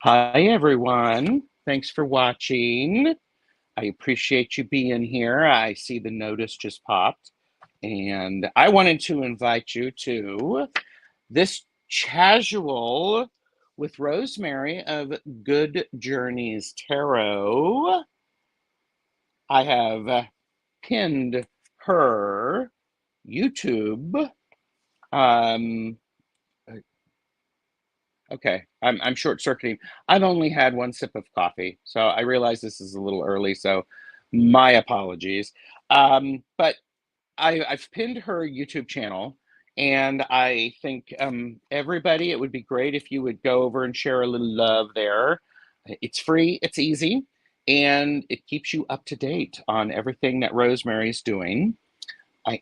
Hi, everyone. Thanks for watching. I appreciate you being here. I see the notice just popped, and I wanted to invite you to this casual with Rosemary of Good Journeys Tarot. I have pinned her YouTube. Um, Okay, I'm short circuiting. I've only had one sip of coffee, so I realize this is a little early, so my apologies. But I've pinned her YouTube channel, and I think everybody, it would be great if you would go over and share a little love there. It's free, it's easy, and it keeps you up to date on everything that Rosemary's doing.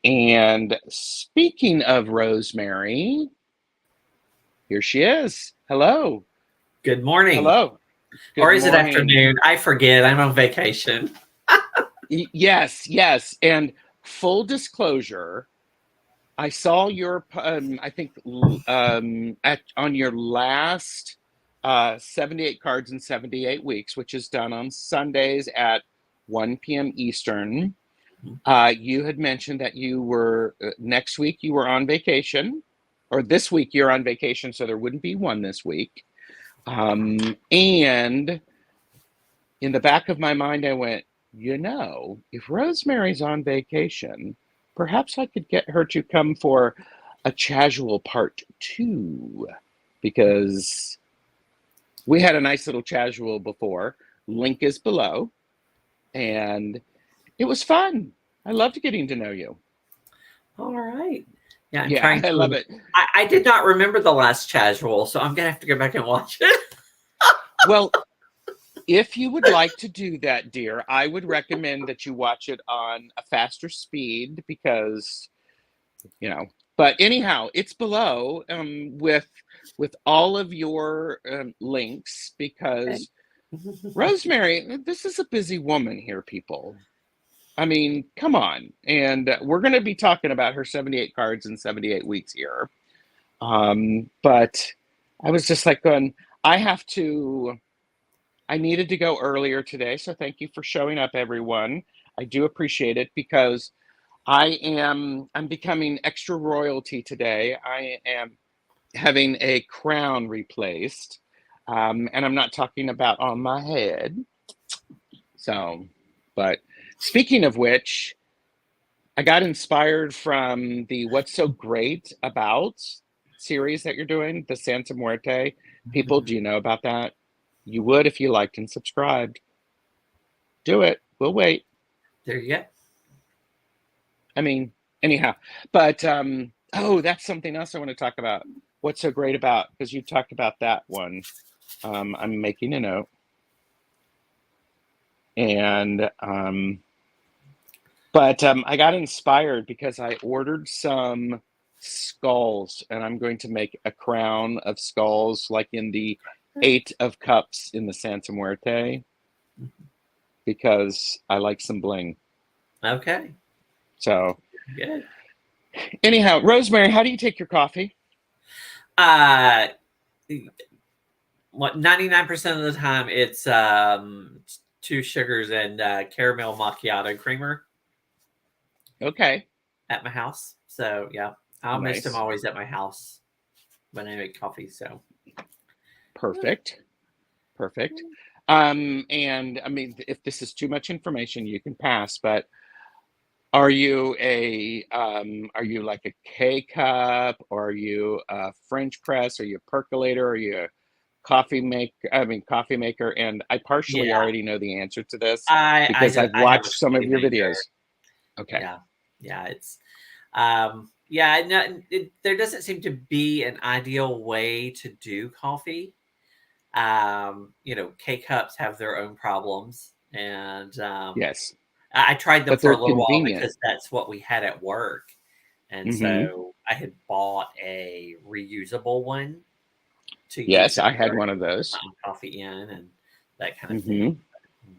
And speaking of Rosemary, here she is. Hello. Good morning. Hello. Good Or is it morning. afternoon? I forget. I'm on vacation. Yes, yes. And full disclosure, I saw your, I think, on your last 78 cards in 78 weeks, which is done on Sundays at 1 p.m. Eastern. You had mentioned that you were, next week you were on vacation, or this week you're on vacation, so there wouldn't be one this week. And in the back of my mind, I went, if Rosemary's on vacation, perhaps I could get her to come for a casual part 2, because we had a nice little casual before. Link is below, and it was fun. I loved getting to know you. All right. Yeah, I'm Yeah, trying I love to. it. I did not remember the last casual, so I'm gonna have to go back and watch it. Well, if you would like to do that, dear, I would recommend that you watch it on a faster speed because, but anyhow, it's below with all of your links because Rosemary, this is a busy woman here, people. I mean, come on. And we're going to be talking about her 78 cards in 78 weeks here. But I was just like going, I needed to go earlier today. So thank you for showing up, everyone. I do appreciate it because I'm becoming extra royalty today. I am having a crown replaced. And I'm not talking about on my head. So, but speaking of which, I got inspired from the What's So Great About series that you're doing, the Santa Muerte. People, do you know about that? You would if you liked and subscribed. Do it. We'll wait. There you go. I mean, anyhow, but oh, that's something else I want to talk about. What's so great about, because you talked about that one. I'm making a note. And I got inspired because I ordered some skulls, and I'm going to make a crown of skulls like in the 8 of Cups in the Santa Muerte because I like some bling. Okay. So Good. anyhow, Rosemary, how do you take your coffee? What 99% of the time it's 2 sugars and caramel macchiato creamer Okay. at my house. So yeah, I almost am Nice. always at my house when I make coffee. So Perfect. Perfect. And I mean, if this is too much information, you can pass, but are you like a K cup, or are you a French press? Are you a percolator? Are you a coffee maker? And I partially yeah, already know the answer to this I because just I've I have a watched some of coffee your maker. videos. Okay. Yeah, it's no, there doesn't seem to be an ideal way to do coffee. K cups have their own problems, and Yes. I tried them But for they're a little while convenient. because that's what we had at work, and Hmm. so I had bought a reusable one to use Yes, at I had work one of to put those. my own coffee in and that kind of thing. Hmm.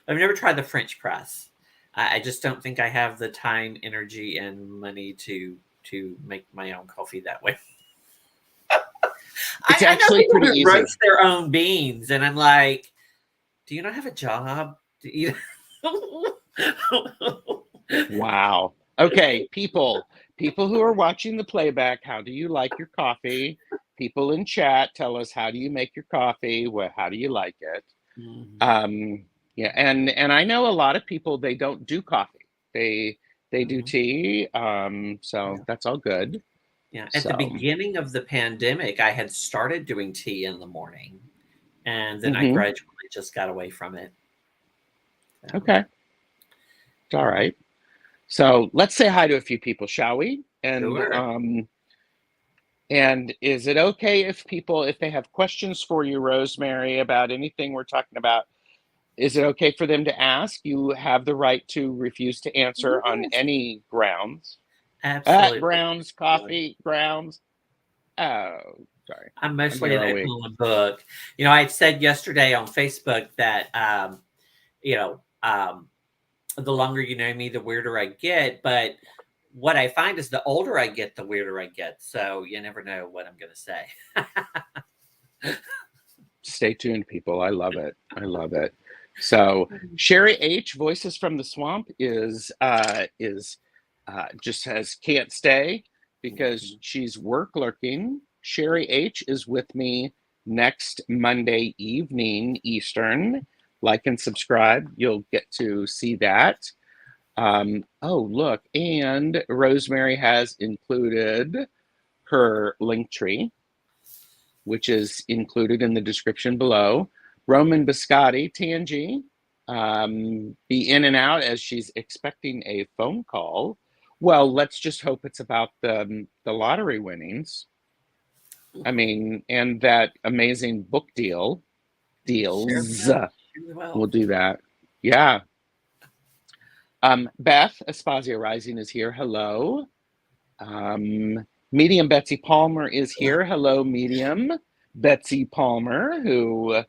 I've never tried the French press. I just don't think I have the time, energy, and money to make my own coffee that way. It's I know actually people pretty who easy. roast their own beans, and I'm like, do you not have a job? Do you... Wow. Okay, people who are watching the playback, how do you like your coffee? People in chat, tell us, how do you make your coffee? How do you like it? Mhm. Yeah, and I know a lot of people, they don't do coffee. They do Mhm. tea. So Yeah. that's all good. Yeah. At the So, beginning of the pandemic, I had started doing tea in the morning, and then I mhm, gradually just got away from it. So, okay, it's all right. So let's say hi to a few people, shall we? sure. And is it okay if people, if they have questions for you, Rosemary, about anything we're talking about, is it okay for them to ask? You have the right to refuse to answer on Yes, any grounds. absolutely. Grounds, coffee, grounds. Oh, sorry. I'm I'm mostly an early. open book. I had said yesterday on Facebook that you know, the longer you know me, the weirder I get. But what I find is the older I get, the weirder I get. So you never know what I'm going to say. Stay tuned, people. I love it. I love it. So Sherry H, Voices from the Swamp, just says can't stay because she's work lurking. Sherry H is with me next Monday evening Eastern. Like and subscribe. You'll get to see that. Oh, look, and Rosemary has included her link tree, which is included in the description below. Roman Biscotti, Tangi, be in and out as she's expecting a phone call. Well, let's just hope it's about the lottery winnings. I mean, and that amazing book Sure deals. will. Sure will. We'll do that. Yeah. Beth Espazio Rising is here. Hello. Medium Betsy Palmer is here. Hello, Medium Betsy Palmer, who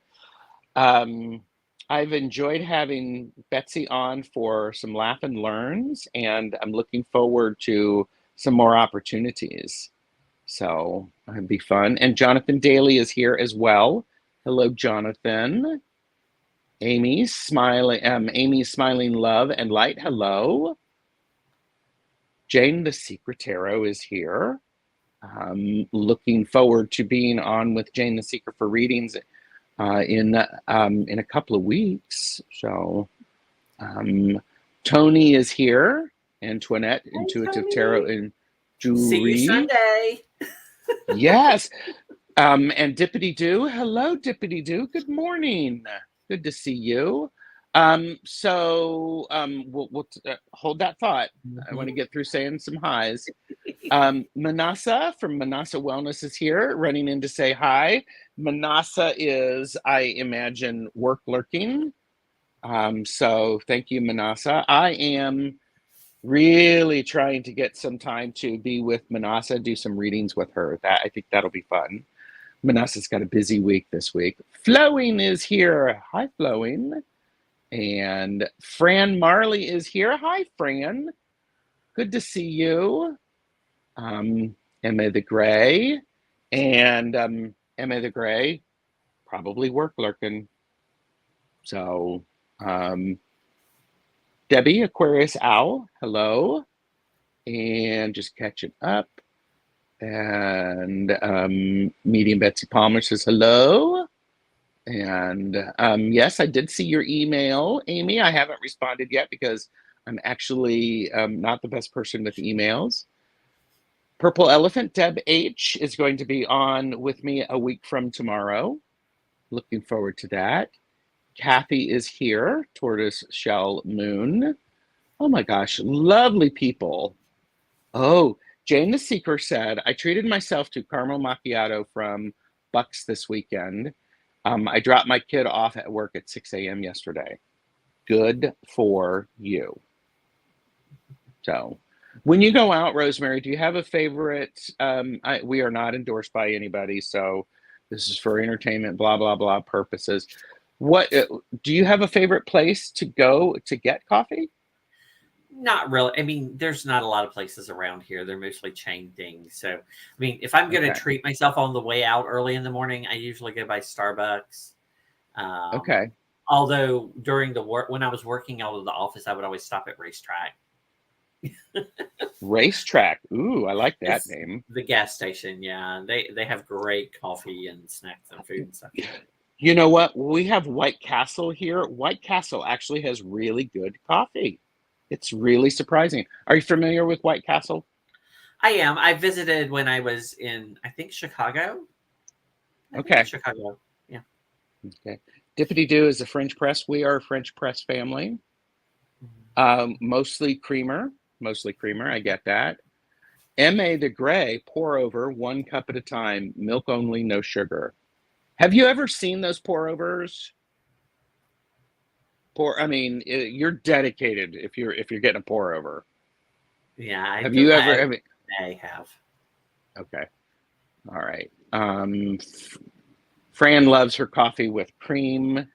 I've enjoyed having Betsy on for some laugh and learns, and I'm looking forward to some more opportunities. So it'd be fun. And Jonathan Daly is here as well. Hello, Jonathan. Amy's smiling love and light. Hello. Jane the Secret Tarot is here. Looking forward to being on with Jane the Secret for readings in a couple of weeks. So Tony is here. Antoinette, Hey, Intuitive Tarot Tony. and See you Jewelry. Sunday. Yes. And Dippity Doo. Hello, Dippity Doo. Good morning. Good to see you. We'll hold that thought. I want to get through saying some highs. Manasa from Manasa Wellness is here, running in to say hi. Manasa is, I imagine, work lurking. So thank you, Manasa. I am really trying to get some time to be with Manasa, do some readings with her. I think that'll be fun. Manasa's got a busy week this week. Flowing is here. Hi, Flowing. And Fran Marley is here. Hi, Fran. Good to see you. Emma the Gray. And Emma the Gray, probably work lurking. So, Debbie, Aquarius Owl, hello. And just catching up. And Medium Betsy Palmer says hello. And yes, I did see your email, Amy. I haven't responded yet because I'm actually not the best person with emails. Purple Elephant, Deb H, is going to be on with me a week from tomorrow. Looking forward to that. Kathy is here, Tortoise Shell Moon. Oh my gosh, lovely people. Oh, Jane the Seeker said, I treated myself to caramel macchiato from Bucks this weekend. I dropped my kid off at work at 6 a.m. yesterday. Good for you. So, when you go out, Rosemary, do you have a favorite? We are not endorsed by anybody, so this is for entertainment, blah, blah, blah purposes. What do you have a favorite place to go to get coffee? Not really. I mean, there's not a lot of places around here. They're mostly chain things. So, I mean, if I'm going to Okay. treat myself on the way out early in the morning, I usually go by Starbucks. Um, Okay. although during the work, when I was working out of the office, I would always stop at Racetrack. Racetrack. Ooh, I like that It's name. the gas station. Yeah, they have great coffee and snacks and food and stuff. You know what? We have White Castle here. White Castle actually has really good coffee. It's really surprising. Are you familiar with White Castle? I am. I visited when I was in, I think Chicago. I think it's Okay. Chicago. Yeah. Okay. Dippity Doo is a French press. We are a French press family. Mhm. Mostly creamer. Mostly creamer. I get that. M.A. de Grey, pour over 1 cup at a time. Milk only, no sugar. Have you ever seen those pour overs? I mean, you're dedicated if you're getting a pour over. Yeah, Have you ever? I have. Okay. All right. Fran loves her coffee with cream.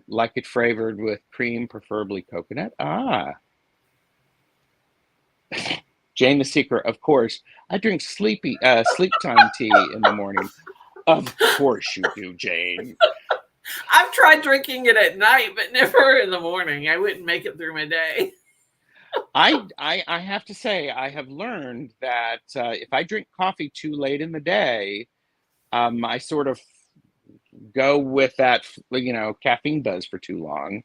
Like it flavored with cream, preferably coconut. Ah, Jane the Seeker, of course. I drink sleep time tea in the morning. Of course you do, Jane. I've tried drinking it at night, but never in the morning. I wouldn't make it through my day. I have to say I have learned that if I drink coffee too late in the day, I sort of go with that, caffeine buzz for too long.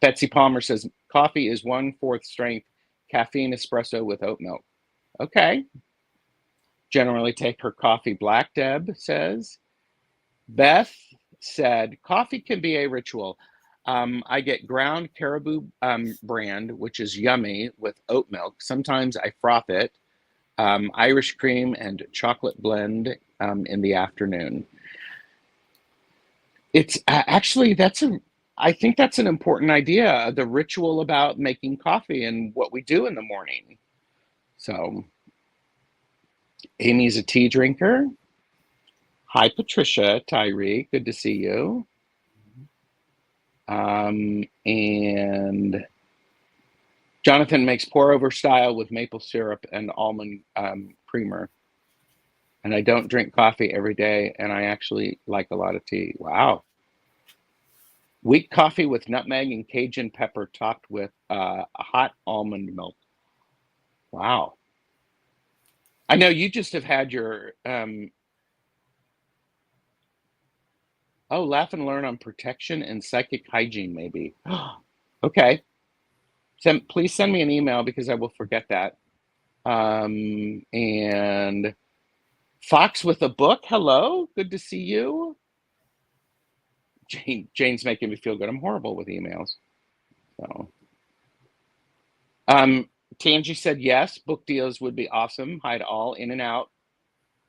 Betsy Palmer says coffee is 1/4 strength caffeine espresso with oat milk. Okay. Generally take her coffee black, Deb says. Beth said coffee can be a ritual. I get ground caribou brand, which is yummy with oat milk. Sometimes I froth it, Irish cream and chocolate blend in the afternoon. It's actually I think that's an important idea, the ritual about making coffee and what we do in the morning. So, Amy's a tea drinker. Hi, Patricia, Tyree, good to see you. And Jonathan makes pour over style with maple syrup and almond creamer. And I don't drink coffee every day, and I actually like a lot of tea. Wow. Weak coffee with nutmeg and Cajun pepper topped with hot almond milk. Wow. I know you just have had your, laugh and learn on protection and psychic hygiene, maybe. Okay. Please send me an email because I will forget that. And Fox with a book. Hello. Good to see you. Jane's making me feel good. I'm horrible with emails. So, um, Tangi said yes. Book deals would be awesome. Hi to all, in and out.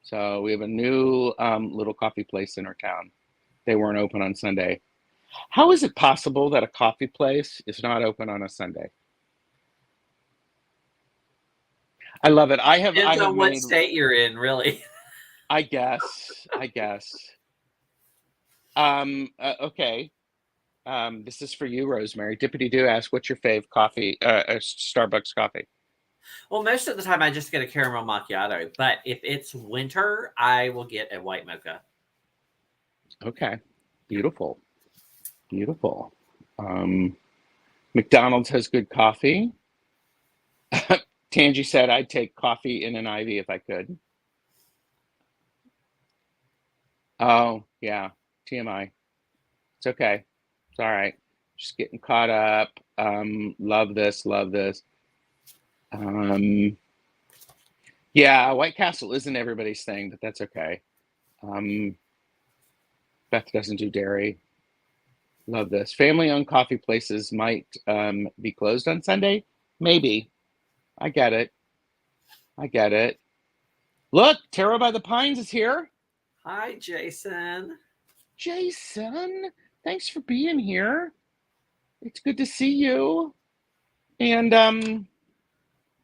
So we have a new little coffee place in our town. They weren't open on Sunday. How is it possible that a coffee place is not open on a Sunday? I love it. I Depends have on what made. state you're in, really. I guess. I guess. Okay. This is for you, Rosemary. Dippity Doo asks, "What's your fave coffee? Starbucks coffee?" Well, most of the time I just get a caramel macchiato, but if it's winter, I will get a white mocha. Okay. Beautiful. Beautiful. Um, McDonald's has good coffee. Tangi said, "I'd take coffee in an ivy if I could." Oh, yeah. TMI. It's okay. It's all right. Just getting caught up. Love this. Love this. Um, yeah, White Castle isn't everybody's thing, but that's okay. Um, Beth doesn't do dairy. Love this. Family-owned coffee places might be closed on Sunday. Maybe. I get it. I get it. Look, Tara by the Pines is here. Hi, Jason. Jason, thanks for being here. It's good to see you. And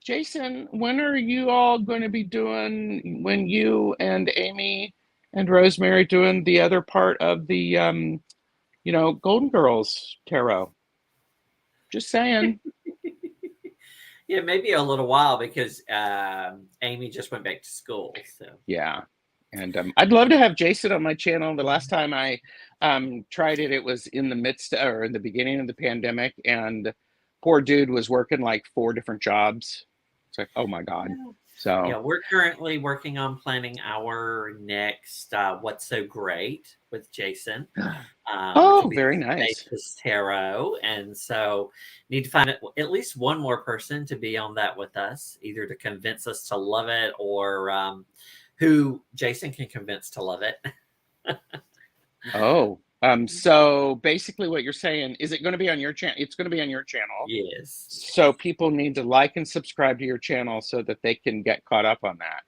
Jason, when are you all going to be doing, when you and Amy and Rosemary doing the other part of the Golden Girls tarot? Just saying. Yeah, maybe a little while because Amy just went back to school. So Yeah. And I'd love to have Jason on my channel. The last time I tried it, it was in the midst or in the beginning of the pandemic, and poor dude was working like 4 different jobs. It's like, oh my God. yeah. So, Yeah, we're currently working on planning our next What's So Great with Jason, which will oh, be very the nice. Spaces Tarot. And so need to find at least one more person to be on that with us, either to convince us to love it or who Jason can convince to love it. Oh, so basically what you're saying, is it going to be on your channel? It's going to be on your channel. Yes. So people need to like and subscribe to your channel so that they can get caught up on that.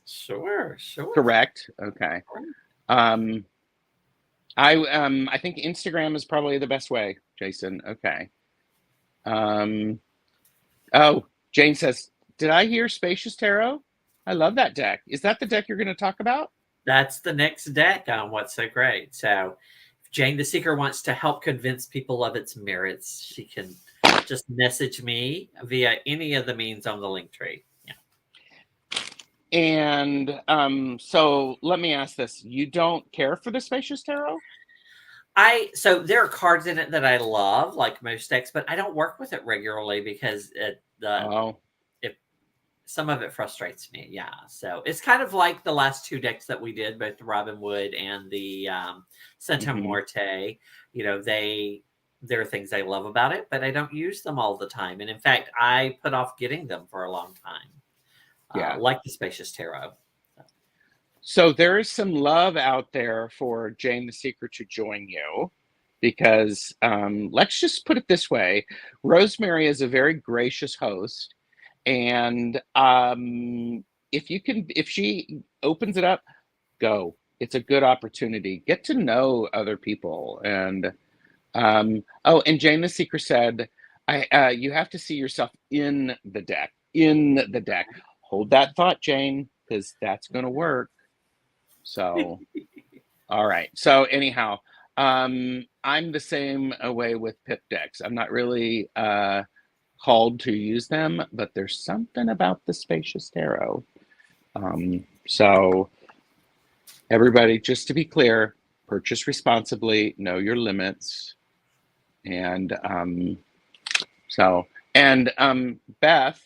Sure, sure. Correct? Okay. Um, I think Instagram is probably the best way, Jason. Okay. Um, oh, Jane says, did I hear Spacious Tarot? I love that deck. Is that the deck you're going to talk about? That's the next deck on What's So Great. So if Jane the Seeker wants to help convince people of its merits, she can just message me via any of the means on the link tree. Yeah. And so let me ask this. You don't care for the Spacious Tarot? So there are cards in it that I love, like most decks, but I don't work with it regularly because Oh, some of it frustrates me. Yeah. So it's kind of like the last 2 decks that we did, both the Robin Wood and the Santa mhm. Morte. There are things I love about it, but I don't use them all the time. And in fact, I put off getting them for a long time, Yeah. like the Spacious Tarot. So there is some love out there for Jane the Secret to join you because let's just put it this way. Rosemary is a very gracious host. And if she opens it up, go. It's a good opportunity. Get to know other people. And oh, and Jane the Seeker said, you have to see yourself in the deck. In the deck. Hold that thought, Jane, because that's going to work. So, all right. So anyhow, I'm the same way with pip decks. I'm not really called to use them, but there's something about the Spacious Tarot. So everybody, just to be clear, purchase responsibly, know your limits, and Beth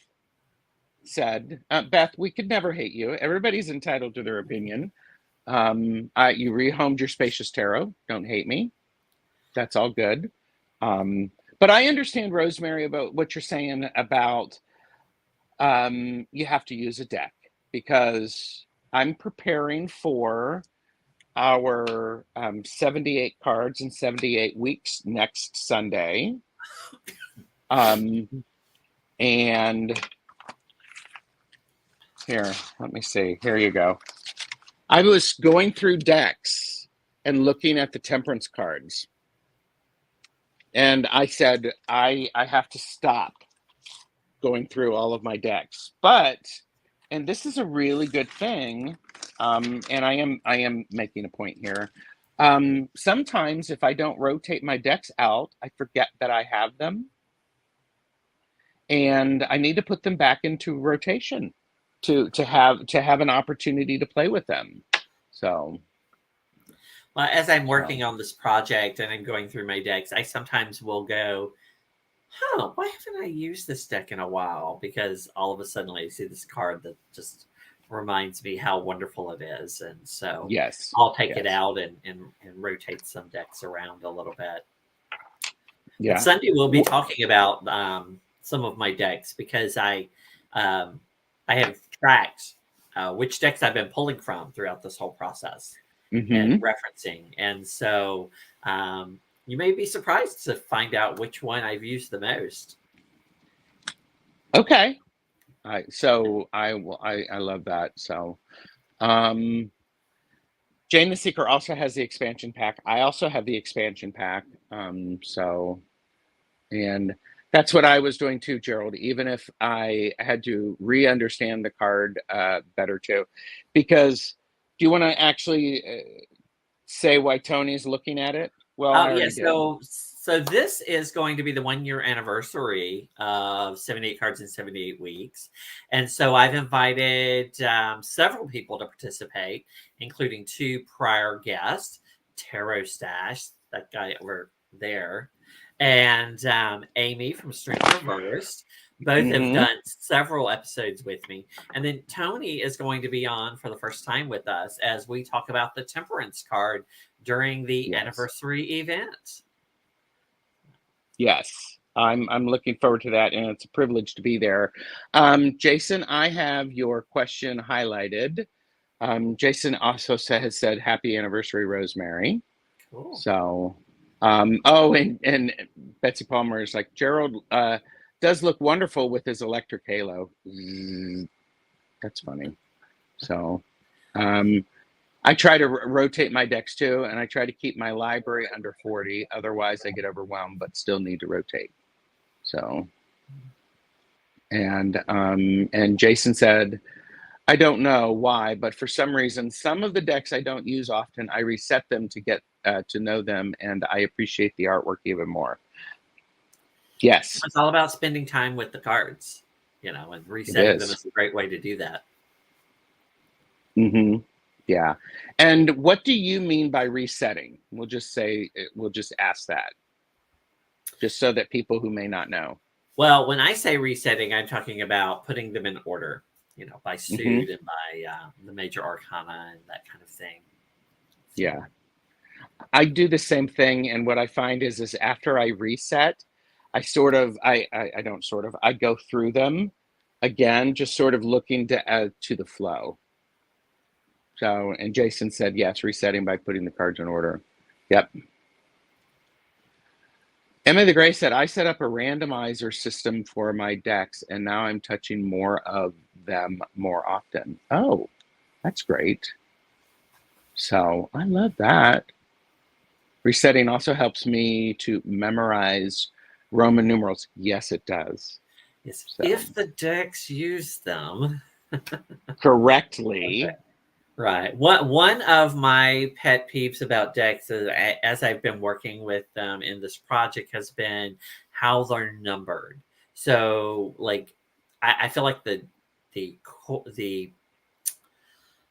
said, Beth, we could never hate you. Everybody's entitled to their opinion. You rehomed your Spacious Tarot. Don't hate me. That's all good. But I understand, Rosemary, about what you're saying about you have to use a deck because I'm preparing for our 78 cards in 78 weeks next Sunday. And here, let me see. Here you go. I was going through decks and looking at the temperance cards. And I said, I have to stop going through all of my decks. But, and this is a really good thing, and I am making a point here. Sometimes if I don't rotate my decks out, I forget that I have them. And I need to put them back into rotation to have an opportunity to play with them. So Well, as I'm working on this project and I'm going through my decks, I sometimes will go, why haven't I used this deck in a while? Because all of a sudden I see this card that just reminds me how wonderful it is. And so yes, I'll take yes. it out and rotate some decks around a little bit. Yeah. But Sunday we'll be talking about some of my decks because I have tracked which decks I've been pulling from throughout this whole process and referencing. And so you may be surprised to find out which one I've used the most. Okay. So I love that. So Jane the Seeker also has the expansion pack. I also have the expansion pack. And that's what I was doing too, Gerald, even if I had to re-understand the card better too. Because do you want to actually say why Tony's looking at it? Well, I Yeah. already did. So this is going to be the 1 year anniversary of 78 Cards in 78 Weeks. And so I've invited several people to participate, including 2 prior guests, Tarot Stash, that guy over there, and Amy from Strength Reversed. Both have Mm-hmm. done several episodes with me. And then Tony is going to be on for the first time with us as we talk about the Temperance card during the Yes. anniversary event. Yes. I'm looking forward to that, and it's a privilege to be there. Jason, I have your question highlighted. Jason also has said happy anniversary, Rosemary. Cool. So, oh, and Betsy Palmer is like, Gerald does look wonderful with his electric halo. That's funny. So, I try to rotate my decks too, and I try to keep my library under 40. Otherwise, I get overwhelmed, but still need to rotate. So, and Jason said, I don't know why, but for some reason, some of the decks I don't use often, I reset them to get to know them, and I appreciate the artwork even more. Yes, It's all about spending time with the cards, and it resetting them is. is a great way to do that. Mm-hmm. Yeah. And what do you mean by resetting? We'll just ask that, just so that people who may not know. Well, when I say resetting, I'm talking about putting them in order, by Mm-hmm. suit and by the major arcana and that kind of thing. Yeah. I do the same thing, and what I find is after I reset, I don't sort of I go through them again, just sort of looking to the flow. So, and Jason said yes, resetting by putting the cards in order. Yep. Emma the Gray said I set up a randomizer system for my decks, and now I'm touching more of them more often. Oh, that's great. So I love that. Resetting also helps me to memorize Roman numerals. Yes, it does. Yes, So if the decks use them correctly. right. One of my pet peeves about decks, as I've been working with them in this project, has been how they're numbered. So, like, I feel like the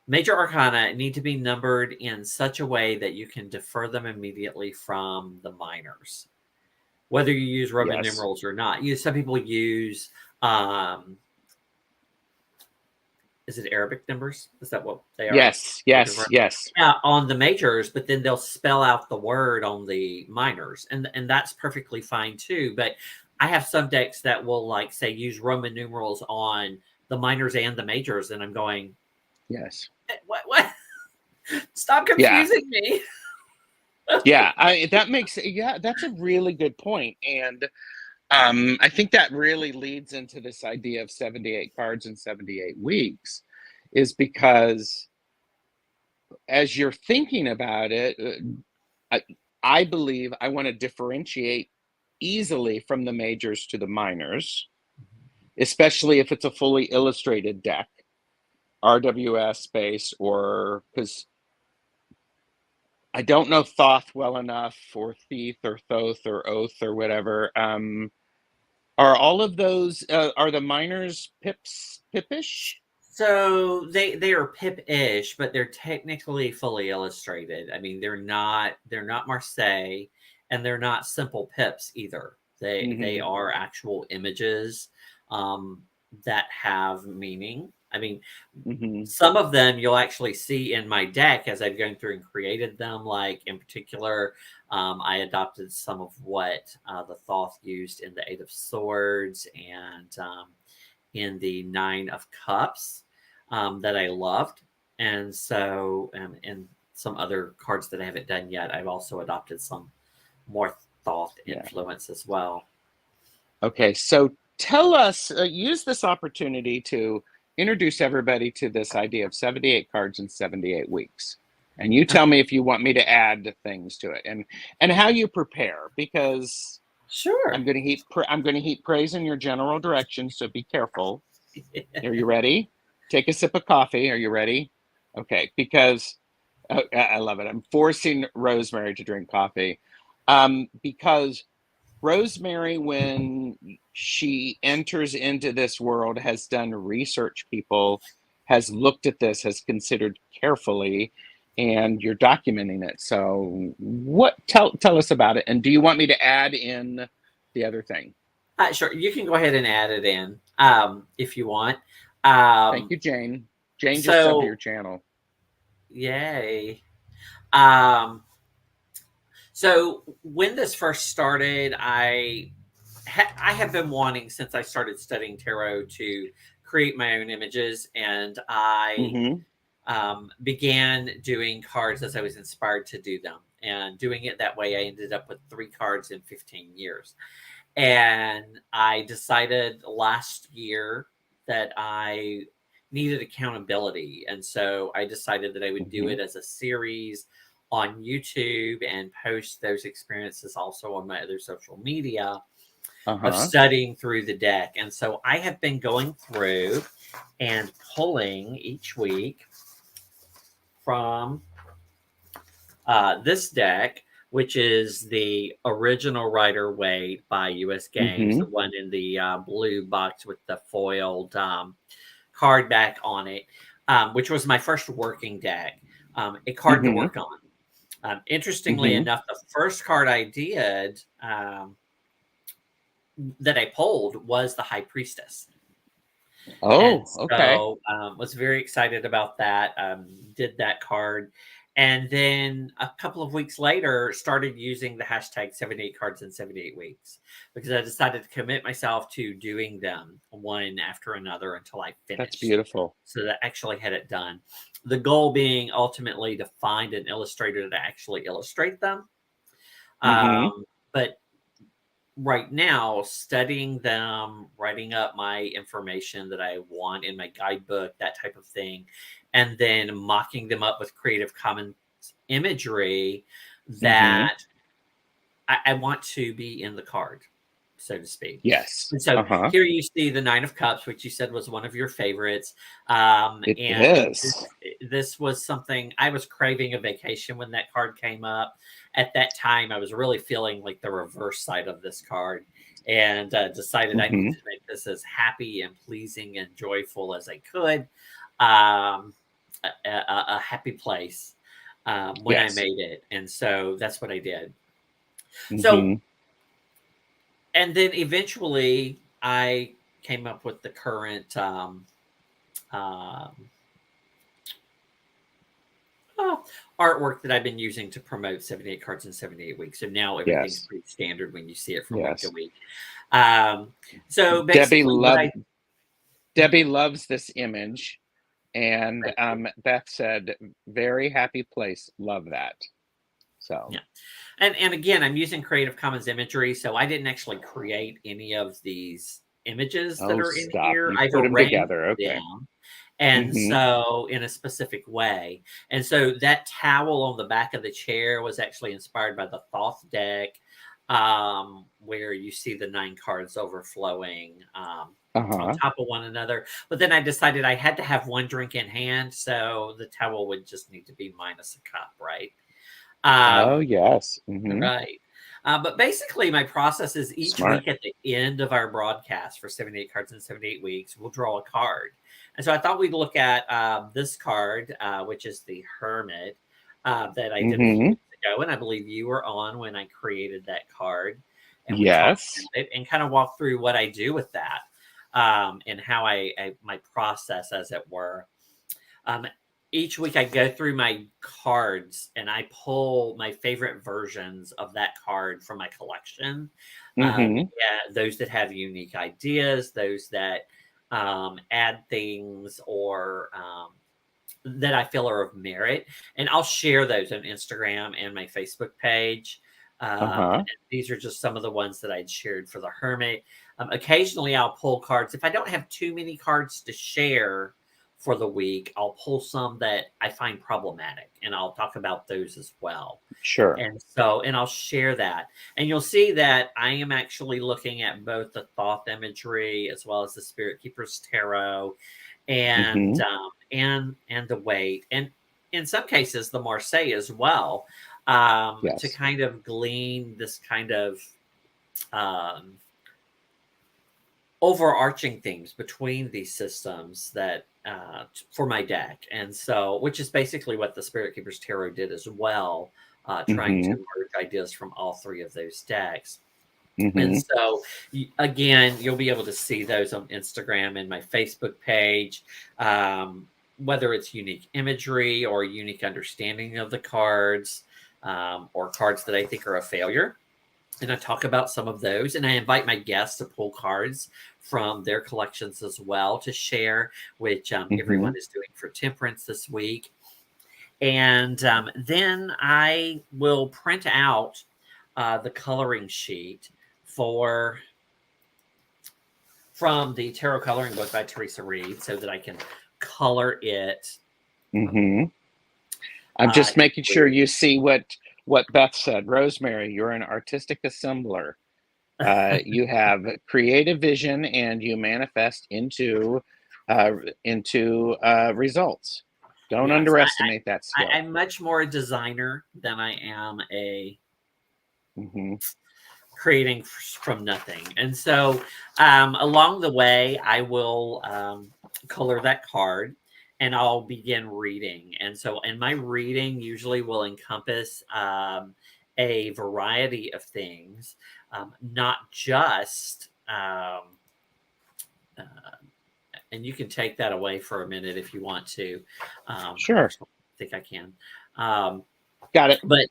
major arcana need to be numbered in such a way that you can defer them immediately from the minors, whether you use Roman Yes. numerals or not. Some people use is it Arabic numbers? Is that what they are? Yes. Yes. Yes. Yeah, on the majors, but then they'll spell out the word on the minors, and that's perfectly fine too. But I have some decks that will say use Roman numerals on the minors and the majors, and I'm going, Yes. what? Stop Yeah. confusing me. Yeah. That's a really good point. And I think that really leads into this idea of 78 cards in 78 weeks, is because as you're thinking about it, I believe I want to differentiate easily from the majors to the minors, especially if it's a fully illustrated deck, RWS space, or because I don't know Thoth well enough, or Thief, or Thoth, or Oath, or whatever. Are all of those are the minors pipish? So they are pip-ish, but they're technically fully illustrated. I mean, they're not Marseille, and they're not simple pips either. They Mm-hmm. are actual images that have meaning. I mean, Mm-hmm. some of them you'll actually see in my deck as I've gone through and created them. Like in particular, I adopted some of what the Thoth used in the Eight of Swords and in the Nine of Cups that I loved. And so, and some other cards that I haven't done yet, I've also adopted some more Thoth Yeah. influence as well. Okay, so tell us, use this opportunity to introduce everybody to this idea of 78 cards in 78 weeks. And you tell me if you want me to add things to it, and how you prepare, because Sure. I'm going to heap praise in your general direction, so be careful. Are you ready? Take a sip of coffee. Are you ready? Okay, because I love it. I'm forcing Rosemary to drink coffee. Because Rosemary, when she enters into this world, has done research, people, has looked at this, has considered carefully, and you're documenting it. So tell us about it. And do you want me to add in the other thing? Sure, you can go ahead and add it in if you want. Thank you, Jane. Jane just subbed to your So, channel. yay. Um, so when this first started, I have been wanting since I started studying tarot to create my own images, and I Mm-hmm. began doing cards as I was inspired to do them. And doing it that way, I ended up with 3 cards in 15 years. And I decided last year that I needed accountability. And so I decided that I would do Mm-hmm. it as a series on YouTube and post those experiences also on my other social media of Uh-huh. studying through the deck. And so I have been going through and pulling each week from this deck, which is the original Rider Waite by US Games, Mm-hmm. the one in the blue box with the foiled card back on it, which was my first working deck, a card to Mm-hmm. work on. Interestingly Mm-hmm. enough, the first card I did that I pulled was the High Priestess. And Oh, okay. so was very excited about that. Did that card, and then a couple of weeks later started using the hashtag 78 cards in 78 weeks because I decided to commit myself to doing them one after another until I That's finished. beautiful. So that I actually had it done. The goal being ultimately to find an illustrator to actually illustrate them. Mm-hmm. But right now, studying them, writing up my information that I want in my guidebook, that type of thing, and then mocking them up with Creative Commons imagery Mm-hmm. that I want to be in the card, so to speak. Yes. And so Uh-huh. here you see the Nine of Cups, which you said was one of your favorites. It And is. this was something I was craving a vacation when that card came up. At that time, I was really feeling like the reverse side of this card and decided I need Mm-hmm. to make this as happy and pleasing and joyful as I could. Um, a happy place when I Yes. made it. And so that's what I did. So Mm-hmm. and then eventually I came up with the current um, uh, artwork that I've been using to promote 78 cards in 78 weeks. So now everything's Yes. pretty standard when you see it from week to Yes. week. Um, so Debbie basically, what love I Debbie loves this image. And thank you. Beth said, very happy place. Love that. So, Yeah. And again, I'm using Creative Commons imagery, so I didn't actually create any of these images that oh, are in stop. here. You I've put them arranged together. Okay. them. And Mm-hmm. so, in a specific way. And so, that towel on the back of the chair was actually inspired by the Thoth deck, where you see the 9 cards overflowing on Uh-huh. top of one another. But then I decided I had to have one drink in hand. So, the towel would just need to be minus a cup, right? Oh, Um, yes. Mm-hmm. Right. But basically, my process is each Smart. week at the end of our broadcast for 78 cards in 78 weeks, we'll draw a card. And so I thought we'd look at this card, which is the Hermit that I did a few Mm-hmm. weeks ago. And I believe you were on when I created that card. And we talked Yes. about it and kind of walked through what I do with that and how my process, as it were. Um, each week I go through my cards and I pull my favorite versions of that card from my collection. Mm-hmm. Yeah, those that have unique ideas, those that add things or that I feel are of merit. And I'll share those on Instagram and my Facebook page. Uh-huh. And these are just some of the ones that I'd shared for the Hermit. Occasionally, I'll pull cards. If I don't have too many cards to share for the week, I'll pull some that I find problematic, and I'll talk about those as well. Sure. And I'll share that. And you'll see that I am actually looking at both the Thoth imagery as well as the Spirit Keeper's Tarot and Mm-hmm. and the Waite. And in some cases the Marseille as well. to Yes. kind of glean this kind of um, overarching themes between these systems that for my deck. And so, which is basically what the Spirit Keepers Tarot did as well, trying to Mm-hmm. merge ideas from all three of those decks. And Mm-hmm. so, again, you'll be able to see those on Instagram and my Facebook page, whether it's unique imagery or unique understanding of the cards, or cards that I think are a failure. And I talk about some of those, and I invite my guests to pull cards from their collections as well to share, which Mm-hmm. everyone is doing for Temperance this week. And then I will print out the coloring sheet for from the tarot coloring book by Teresa Reed, so that I can color it. Mm-hmm. I'm just In making sure blue. you see what Beth said. Rosemary, you're an artistic assembler. You have creative vision and you manifest uh, into results. Don't Yes, underestimate that skill. I'm much more a designer than I am a Mm-hmm. creating from nothing. And so along the way, I will color that card and I'll begin reading. And so, and my reading usually will encompass a variety of things, not just. Uh, and you can take that away for a minute if you want to. Sure. Actually, I think I can. Um, Got it. but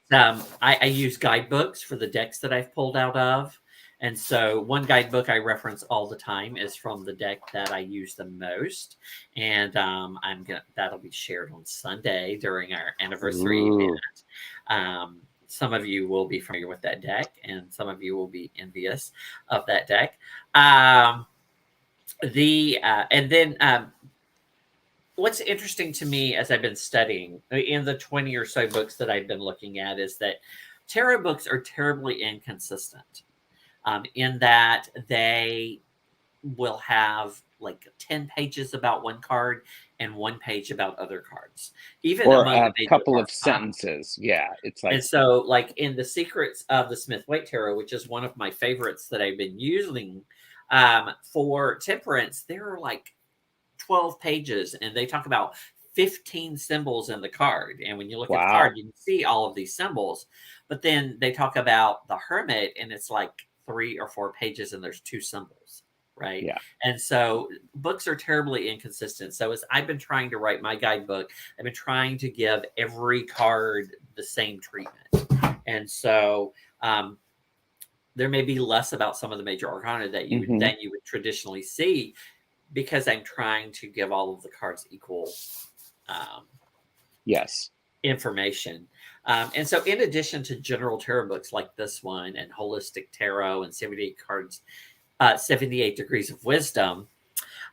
I use guidebooks for the decks that I've pulled out of. And so one guidebook I reference all the time is from the deck that I use the most. And that'll be shared on Sunday during our anniversary Ooh. event. Some of you will be familiar with that deck, and some of you will be envious of that deck. And then what's interesting to me as I've been studying in the 20 or so books that I've been looking at is that tarot books are terribly inconsistent, in that they will have like 10 pages about one card and one page about other cards, even Or among the a major couple of arcana. sentences. Yeah. It's And like, so, like in the Secrets of the Smith Waite Tarot, which is one of my favorites that I've been using for Temperance, there are like 12 pages and they talk about 15 symbols in the card. And when you look at the card, wow. you can see all of these symbols. But then they talk about the Hermit and it's like 3 or 4 pages and there's 2 symbols. Right. Yeah. And so books are terribly inconsistent. So as I've been trying to write my guidebook, I've been trying to give every card the same treatment. And so there may be less about some of the major arcana that Mm-hmm. you would traditionally see, because I'm trying to give all of the cards equal um, Yes. information. And so, in addition to general tarot books like this one and Holistic Tarot and 78 cards, 78 Degrees of Wisdom,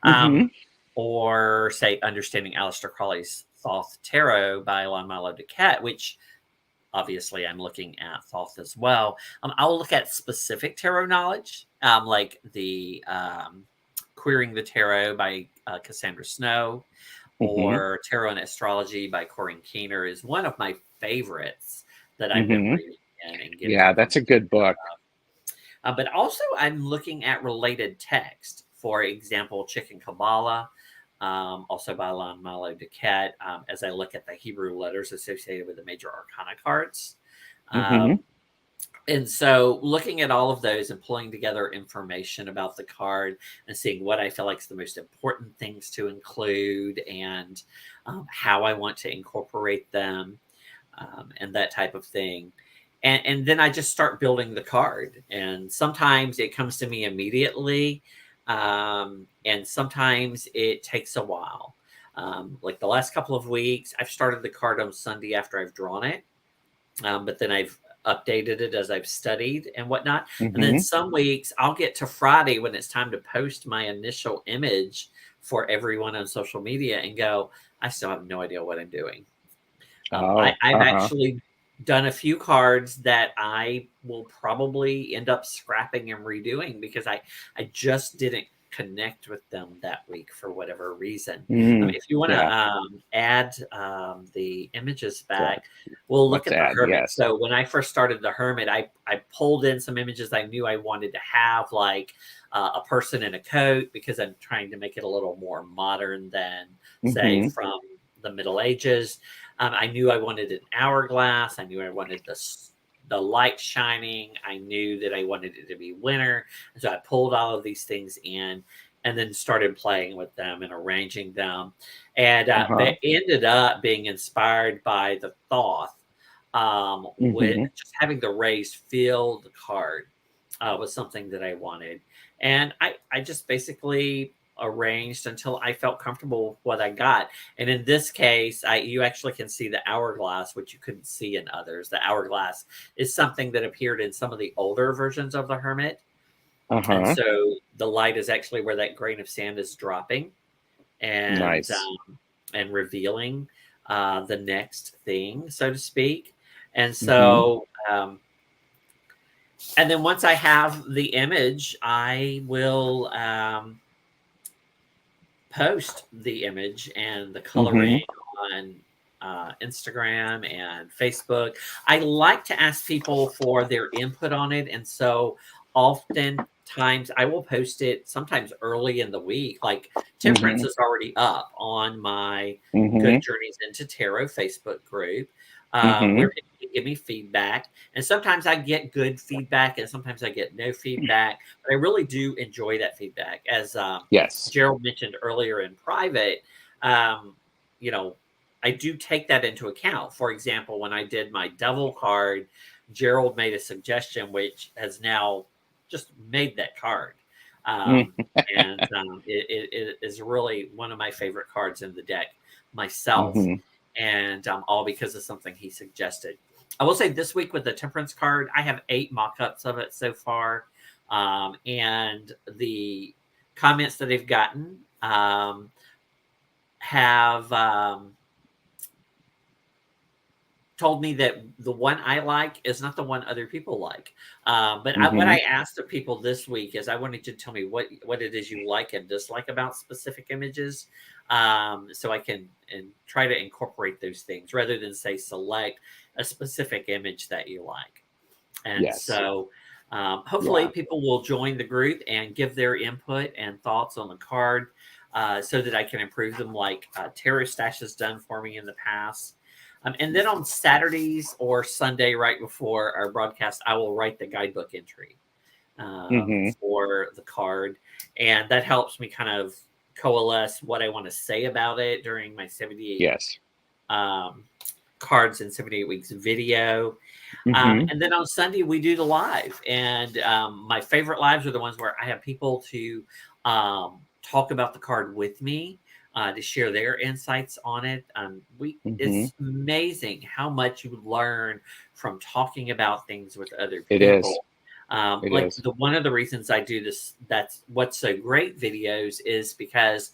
Mm-hmm. um, or say Understanding Aleister Crowley's Thoth Tarot by Lon Milo DuQuette, which obviously I'm looking at Thoth as well. I'll look at specific tarot knowledge, like the Queering the Tarot by Cassandra Snow, Mm-hmm. or Tarot and Astrology by Corinne Keener is one of my favorites that I've been Mm-hmm. reading and getting Yeah, that's a information. good book. But also, I'm looking at related text. For example, Chicken Kabbalah, also by Lon Milo DuQuette, as I look at the Hebrew letters associated with the major arcana cards. Mm-hmm. Um, and so looking at all of those and pulling together information about the card and seeing what I feel like is the most important things to include, and how I want to incorporate them, and that type of thing. And then I just start building the card. And sometimes it comes to me immediately. And sometimes it takes a while. Like the last couple of weeks, I've started the card on Sunday after I've drawn it. But then I've updated it as I've studied and whatnot. And then Mm-hmm. some weeks I'll get to Friday when it's time to post my initial image for everyone on social media and go, I still have no idea what I'm doing. Oh, I've uh-huh. actually done a few cards that I will probably end up scrapping and redoing because I just didn't connect with them that week for whatever reason. Mm, If you want yeah. to add the images Yeah. back, we'll look Let's at the add. hermit. Yes. So when I first started the hermit, I pulled in some images I knew I wanted to have, like a person in a coat, because I'm trying to make it a little more modern than, say, Mm-hmm. from the Middle Ages. I knew I wanted an hourglass. I knew I wanted the light shining. I knew that I wanted it to be winter. And so I pulled all of these things in and then started playing with them and arranging them. And Uh-huh. they ended up being inspired by the Thoth, with Mm-hmm. just having the rays fill the card was something that I wanted. And I just basically arranged until I felt comfortable with what I got. And in this case, you actually can see the hourglass, which you couldn't see in others. The hourglass is something that appeared in some of the older versions of the Hermit. And Uh-huh. so the light is actually where that grain of sand is dropping Nice. and revealing the next thing, so to speak. And Mm-hmm. so, and then once I have the image, I will post the image and the Mm-hmm. coloring on Instagram and Facebook. I like to ask people for their input on it. And so oftentimes I will post it sometimes early in the week. Like Temperance Mm-hmm. is already up on my Good Mm-hmm. Journeys into Tarot Facebook group, Mm-hmm. where people can give me feedback. And sometimes I get good feedback and sometimes I get no feedback. But I really do enjoy that feedback. As Yes. Gerald mentioned earlier in private, um, you know, I do take that into account. For example, when I did my devil card, Gerald made a suggestion which has now just made that card. Um, and it is really one of my favorite cards in the deck myself. Mm-hmm. And all because of something he suggested. I will say this week with the Temperance card, I have 8 mock ups of it so far. And the comments that they've gotten have told me that the one I like is not the one other people like. What Mm-hmm. I asked of people this week is I wanted you to tell me what it is you like and dislike about specific images, so I can and try to incorporate those things rather than say select a specific image that you like. And Yes. so hopefully Yeah. people will join the group and give their input and thoughts on the card so that I can improve them like Terror Stash has done for me in the past. And then on Saturdays or Sunday, right before our broadcast, I will write the guidebook entry Mm-hmm. for the card. And that helps me kind of coalesce what I want to say about it during my 78 Yes. um, cards in 78 weeks video. Mm-hmm. And then on Sunday, we do the live. And my favorite lives are the ones where I have people to talk about the card with me, to share their insights on it. Mm-hmm. It's amazing how much you learn from talking about things with other It is. people. It Like is. the one of the reasons I do this, that's what's so great videos, is because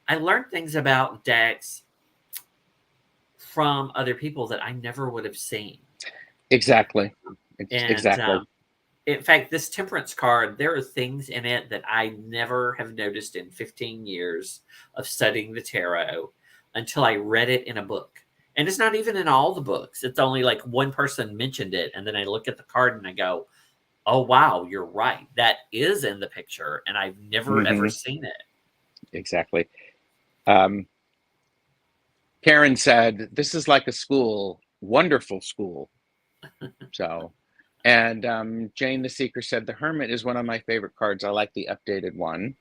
I learned things about decks from other people that I never would have seen. Exactly. And Exactly. in fact, this temperance card, there are things in it that I never have noticed in 15 years of studying the tarot until I read it in a book. And it's not even in all the books. It's only like one person mentioned it. And then I look at the card and I go, oh, wow, you're right. That is in the picture. And I've never, ever Mm-hmm. seen it. Exactly. Um, Karen said, "This is like a school, wonderful school." So, and Jane the Seeker said, "The Hermit is one of my favorite cards. I like the updated one."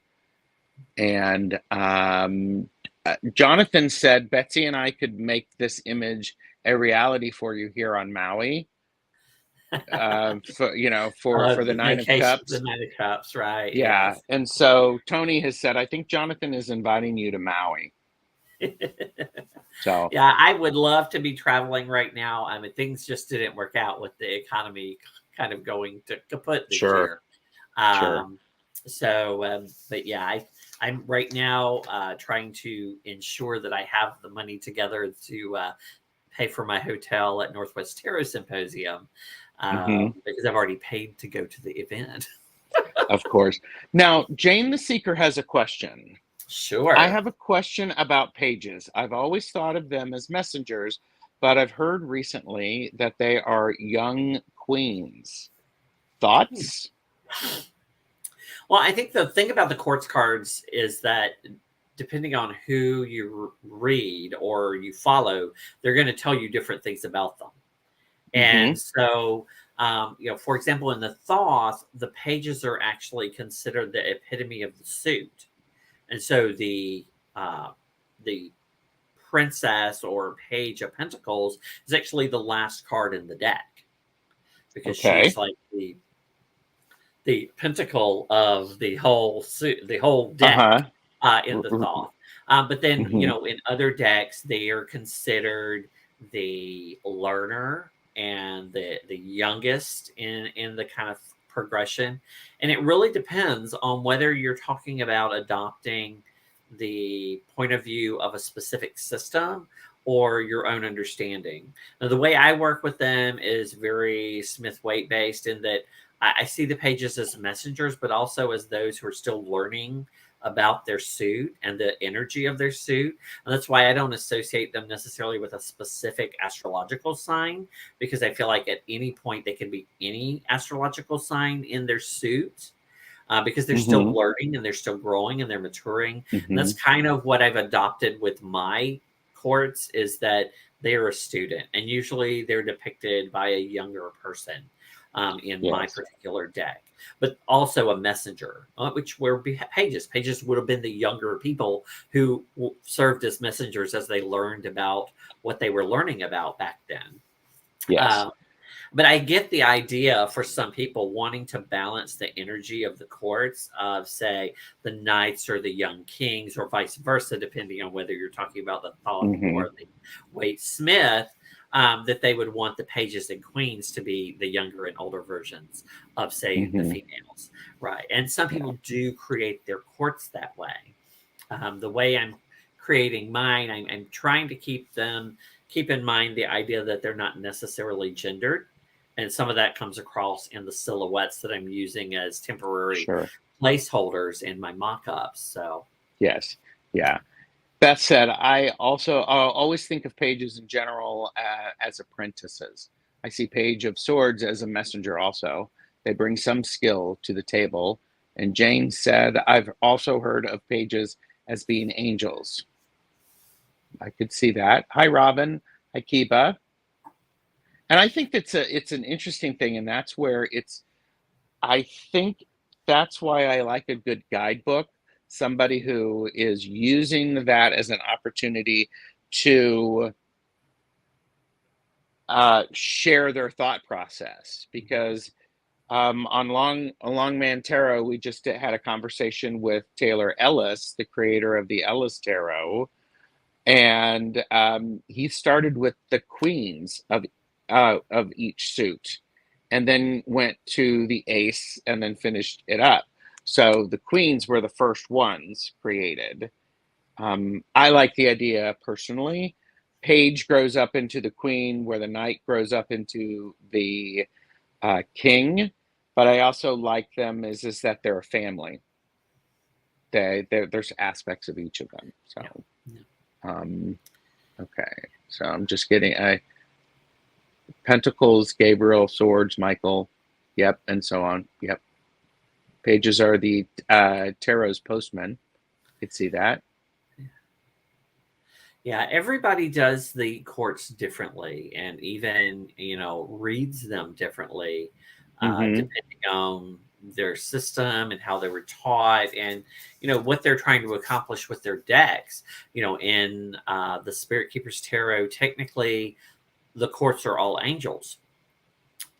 And Jonathan said, "Betsy and I could make this image a reality for you here on Maui, for for the The Nine of vacation, the Cups." Knight of Cups, right? Yeah, Yes. and so Tony has said, "I think Jonathan is inviting you to Maui." So, Yeah, I would love to be traveling right now. I mean, things just didn't work out with the economy kind of going to kaput this sure, year. sure. Um, but yeah, I'm right now trying to ensure that I have the money together to pay for my hotel at Northwest Tarot Symposium Hmm. because I've already paid to go to the event. Of course. Now, Jane the Seeker has a question. I Sure. have a question about pages. I've always thought of them as messengers, but I've heard recently that they are young queens. Thoughts? Well, I think the thing about the quartz cards is that depending on who you read or you follow, they're going to tell you different things about them. Mm-hmm. And so, for example, in the Thoth, the pages are actually considered the epitome of the suit. And so the princess or page of pentacles is actually the last card in the deck because she's Okay. like the pentacle of the whole suit, the whole deck Uh-huh. in the Thoth. But then, Mm-hmm. in other decks, they are considered the learner and the youngest in the kind of progression. And it really depends on whether you're talking about adopting the point of view of a specific system or your own understanding. Now, the way I work with them is very Smith Waite based in that I see the pages as messengers, but also as those who are still learning about their suit and the energy of their suit. And that's why I don't associate them necessarily with a specific astrological sign, because I feel like at any point they can be any astrological sign in their suit. Because they're still Mm-hmm. learning and they're still growing and they're maturing. And Mm-hmm. that's kind of what I've adopted with my courts is that they are a student and usually they're depicted by a younger person in my Yes. particular deck, but also a messenger, which were pages. Pages would have been the younger people who served as messengers as they learned about what they were learning about back then. Yes. Um, but I get the idea for some people wanting to balance the energy of the courts of, say, the knights or the young kings, or vice versa, depending on whether you're talking about the Thoth Mm-hmm. or the Waite Smith. That they would want the pages and queens to be the younger and older versions of, say, the Mm-hmm. females, right? And some Yeah. people do create their courts that way. The way I'm creating mine, I'm trying to keep in mind the idea that they're not necessarily gendered, and some of that comes across in the silhouettes that I'm using as temporary Sure. placeholders in my mock-ups. So Yes. Yeah. That said, I always think of pages in general as apprentices. I see Page of Swords as a messenger also. They bring some skill to the table. And Jane said, I've also heard of pages as being angels. I could see that. Hi, Robin. Hi, Kiba. And I think it's an interesting thing, and that's where I think that's why I like a good guidebook. Somebody who is using that as an opportunity to share their thought process. Because on Longman Tarot, we just had a conversation with Taylor Ellis, the creator of the Ellis Tarot, and he started with the queens of each suit, and then went to the ace, and then finished it up. So the queens were the first ones created. I like the idea personally. Page grows up into the queen, where the knight grows up into the king. But I also like them is that they're a family. There's aspects of each of them. yeah, So yeah. um, okay, so I'm just getting Pentacles, Gabriel, Swords, Michael, yep, and so on. Yep, pages are the tarot's postmen. Could see that. Yeah, everybody does the courts differently and even, reads them differently, Mm-hmm. depending on their system and how they were taught and, what they're trying to accomplish with their decks. In the Spirit Keepers Tarot, technically, the courts are all angels.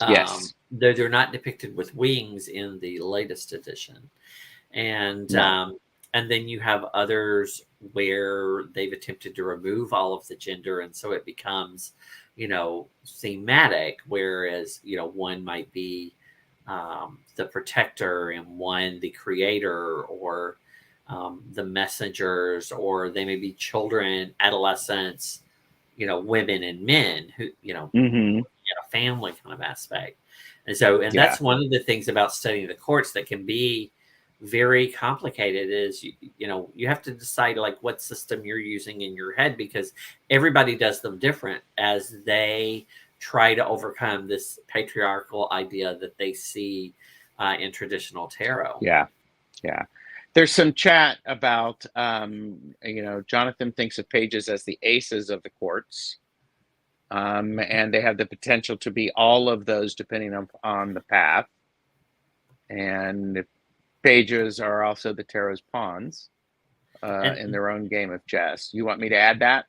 Yes. Though they're not depicted with wings in the latest edition. And No. and then you have others where they've attempted to remove all of the gender, and so it becomes, thematic. Whereas one might be the protector, and one the creator, or the messengers, or they may be children, adolescents, women and men who Mm-hmm. a family kind of aspect. And Yeah. that's one of the things about studying the courts that can be very complicated is you have to decide like what system you're using in your head, because everybody does them different as they try to overcome this patriarchal idea that they see in traditional tarot. Yeah. Yeah. There's some chat about, Jonathan thinks of pages as the aces of the courts, and they have the potential to be all of those depending on the path. And pages are also the tarot's pawns in And their own game of chess. You want me to add that?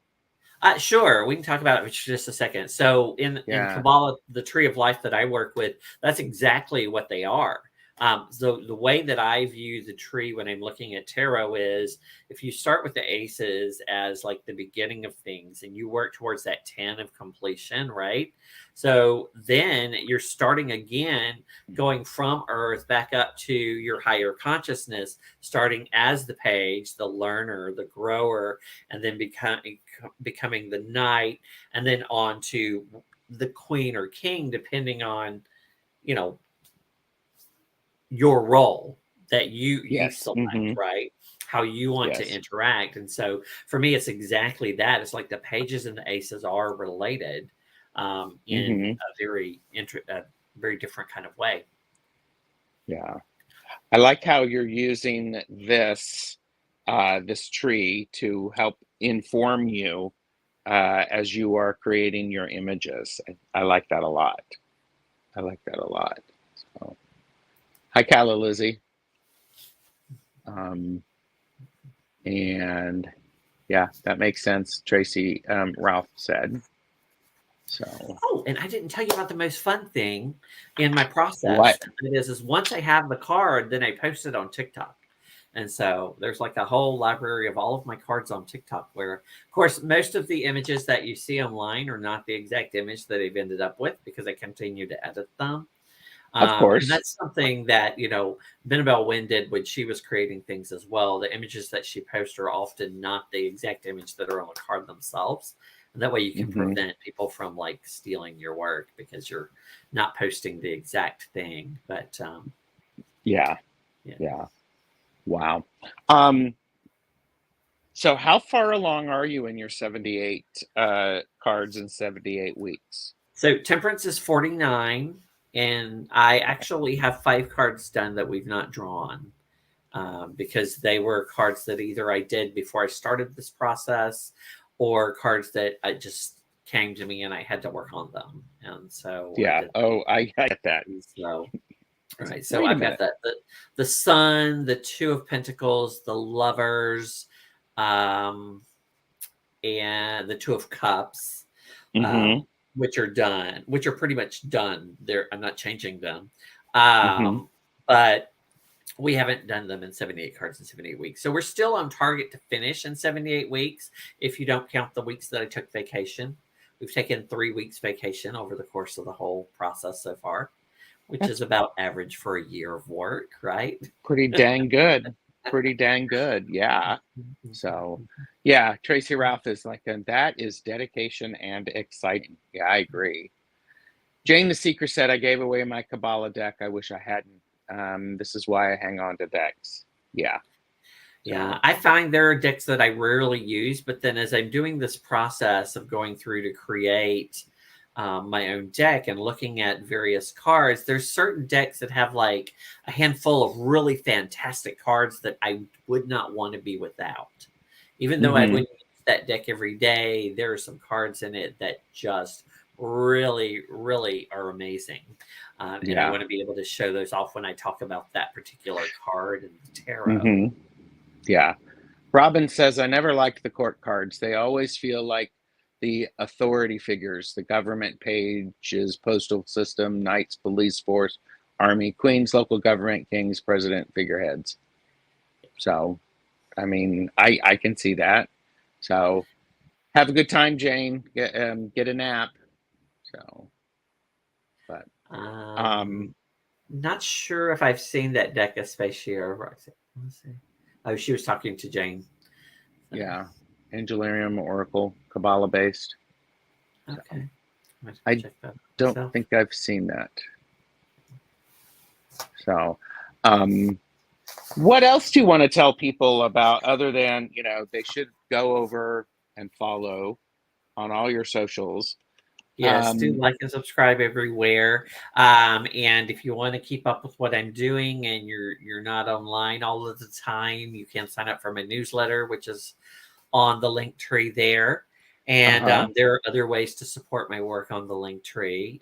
sure, we can talk about it for just a second. So in Yeah. Kabbalah, the tree of life that I work with, that's exactly what they are. So the way that I view the tree when I'm looking at tarot is if you start with the aces as like the beginning of things and you work towards that 10 of completion, right? So then you're starting again, going from earth back up to your higher consciousness, starting as the page, the learner, the grower, and then becoming the knight, and then on to the queen or king, depending on you know your role that you Yes. select, right? How you want to Yes. interact. And so for me, it's exactly that. It's like the pages and the aces are related in hmm a very different kind of way. Yeah. I like how you're using this tree to help inform you as you are creating your images. I like that a lot. I like that a lot. So, hi, Calla Lizzie. Um, and yeah, that makes sense. Tracy Ralph said. So Oh, and I didn't tell you about the most fun thing in my process. what? And it is once I have the card, then I post it on TikTok. And so there's like a whole library of all of my cards on TikTok where, of course, most of the images that you see online are not the exact image that I've ended up with because I continue to edit them. Of And course. that's something that, Benabel Wynn did when she was creating things as well. The images that she posts are often not the exact image that are on the card themselves. And that way you can hmm prevent people from like stealing your work because you're not posting the exact thing. But Yeah. yeah. Yeah. Wow. Um, so how far along are you in your 78 cards in 78 weeks? So Temperance is 49. And I actually have 5 cards done that we've not drawn. Because they were cards that either I did before I started this process or cards that I just came to me and I had to work on them. And so I Yeah. did. Oh, I get that. So, right. So Wait a I've got minute. the Sun, the Two of Pentacles, the Lovers, um, and the Two of Cups, hmm which are done, which are pretty much done. I'm not changing them. hmm But we haven't done them in 78 cards in 78 weeks. So we're still on target to finish in 78 weeks if you don't count the weeks that I took vacation. We've taken 3 weeks vacation over the course of the whole process so far, which is That's about average for a year of work, right? pretty dang good. Pretty dang good. Yeah. So, yeah, Tracy Ralph is like, and that is dedication and exciting. Yeah, I agree. Jane the Seeker said, I gave away my Kabbalah deck. I wish I hadn't. This is why I hang on to decks. Yeah. Yeah, So, I find there are decks that I rarely use, but then as I'm doing this process of going through to create my own deck and looking at various cards, there's certain decks that have like a handful of really fantastic cards that I would not want to be without. Even though I hmm wouldn't use that deck every day, there are some cards in it that just really, really are amazing. And I yeah. want to be able to show those off when I talk about that particular card in the tarot. hmm Yeah. Robin says, I never liked the court cards. They always feel like the authority figures, the government pages, postal system, knights, police force, army, queens, local government, kings, president, figureheads. So, I mean, I can see that. So, have a good time, Jane. Get a nap. So, but um, Not sure if I've seen that deck of Spacia or Roxy. Let's see. Oh, she was talking to Jane. So, yeah, Angelarium, Oracle, Kabbalah based. So, okay. I'm I check that out don't myself. think I've seen that. So, what else do you want to tell people about other than, they should go over and follow on all your socials? Yes, do like and subscribe everywhere. And if you want to keep up with what I'm doing and you're not online all of the time, you can sign up for my newsletter, which is on the link tree there. And there are other ways to support my work on the link tree,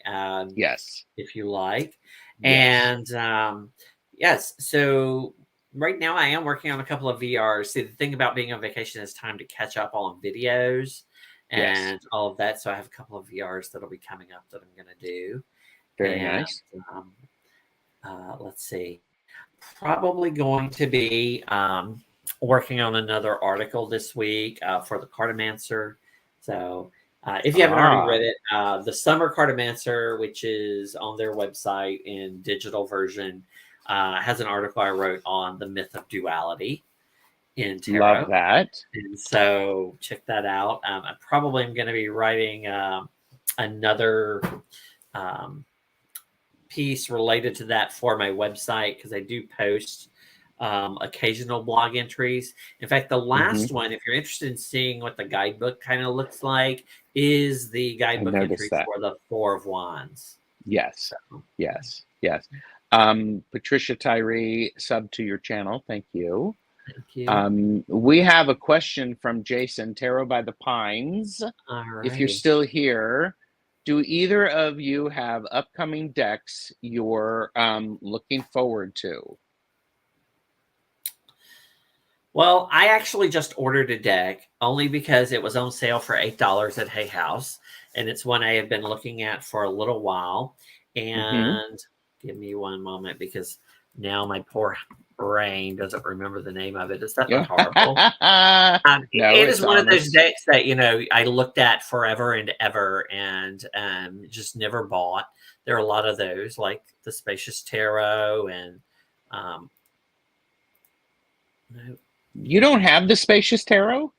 Yes. if you like. Yes. And yes, so right now I am working on a couple of VRs. See, the thing about being on vacation is time to catch up on videos Yes. and all of that. So I have a couple of VRs that'll be coming up that I'm going to do. Very And nice. let's see, probably going to be working on another article this week for the Cartomancer. So if you haven't already read it, the Summer Cartomancer, which is on their website in digital version, has an article I wrote on the myth of duality in tarot. Love that. And so check that out. I probably am going to be writing another piece related to that for my website because I do post occasional blog entries. In fact, the last one, if you're interested in seeing what the guidebook kind of looks like, is the guidebook entry for the Four of Wands. Yes. So. Yes. Yes. Patricia Tyree, sub to your channel. Thank you. Thank you. We have a question from Jason, Tarot by the Pines. If you're still here, do either of you have upcoming decks you're looking forward to? Well, I actually just ordered a deck only because it was on sale for $8 at Hay House. And it's one I have been looking at for a little while. And give me one moment because now my poor brain doesn't remember the name of it. Is that not horrible? No, it is one of those decks that, I looked at forever and ever and just never bought. There are a lot of those, like the Spacious Tarot and no. You don't have the Spacious Tarot?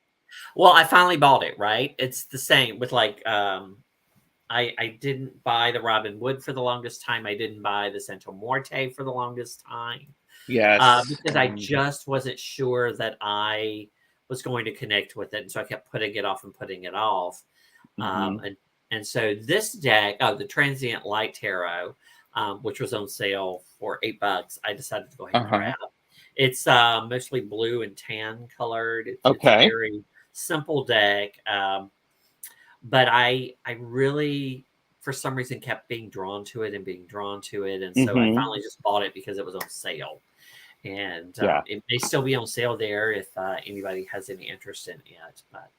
Well, I finally bought it, right? It's the same with like I didn't buy the Robin Wood for the longest time. I didn't buy the Santo Morte for the longest time. Yes. Because I just wasn't sure that I was going to connect with it. And so I kept putting it off and putting it off. And so this deck, the Transient Light Tarot, which was on sale for $8, I decided to go ahead and grab. It's mostly blue and tan colored. It's a very simple deck. But I really, for some reason, kept being drawn to it. And so I finally just bought it because it was on sale. And it may still be on sale there if anybody has any interest in it. But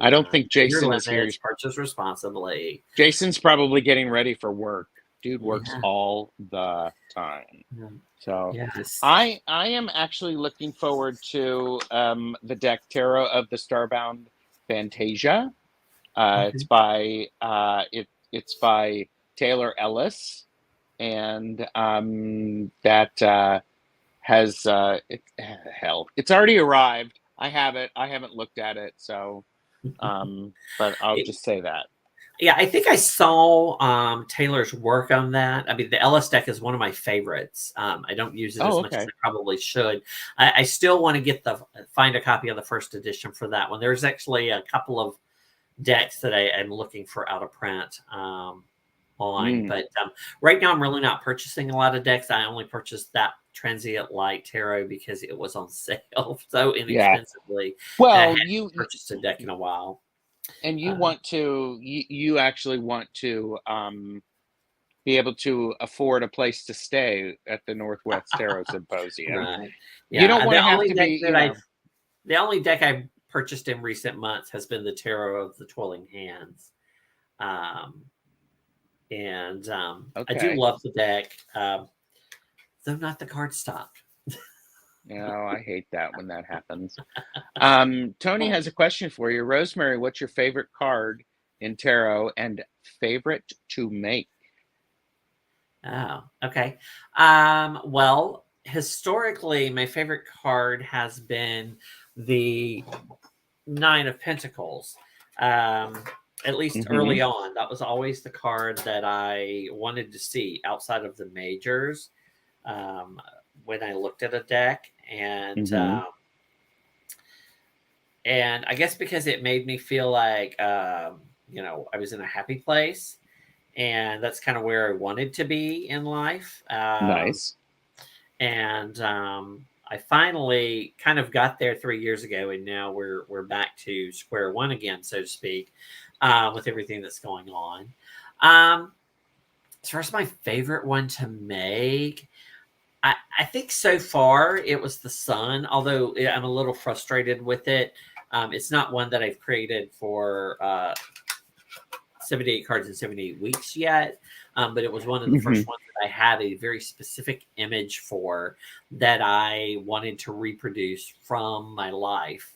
I don't think Jason is here. Purchase responsibly. Jason's probably getting ready for work. Dude works all the time. So I am actually looking forward to the deck Tarot of the Starbound Fantasia. It's by Taylor Ellis, and that has it's already arrived. I have it. I haven't looked at it, so but I'll just say that. Yeah, I think I saw Taylor's work on that. I mean, the Ellis deck is one of my favorites. I don't use it as much as I probably should. I still want to find a copy of the first edition for that one. There's actually a couple of decks that I am looking for out of print on. But right now I'm really not purchasing a lot of decks. I only purchased that Transient Light Tarot because it was on sale so inexpensively. Well, I hadn't purchased a deck in a while. And you want to, you actually want to be able to afford a place to stay at the Northwest Tarot Symposium. Right. Yeah. You don't want to have to be. The only deck I've purchased in recent months has been the Tarot of the Twirling Hands. I do love the deck, though not the cardstock. No, I hate that when that happens. Tony has a question for you. Rosemary, what's your favorite card in tarot and favorite to make? Oh, okay. Well, historically, my favorite card has been the Nine of Pentacles. At least early on, that was always the card that I wanted to see outside of the majors. um, when I looked at a deck, Mm-hmm. and I guess because it made me feel like I was in a happy place, and that's kind of where I wanted to be in life. Nice. And I finally kind of got there 3 years ago, and now we're back to square one again, so to speak, with everything that's going on. Um, as far as my favorite one to make, I think so far it was the sun, although I'm a little frustrated with it. It's not one that I've created for 78 cards in 78 weeks yet. But it was one of the Mm-hmm. first ones that I had a very specific image for that I wanted to reproduce from my life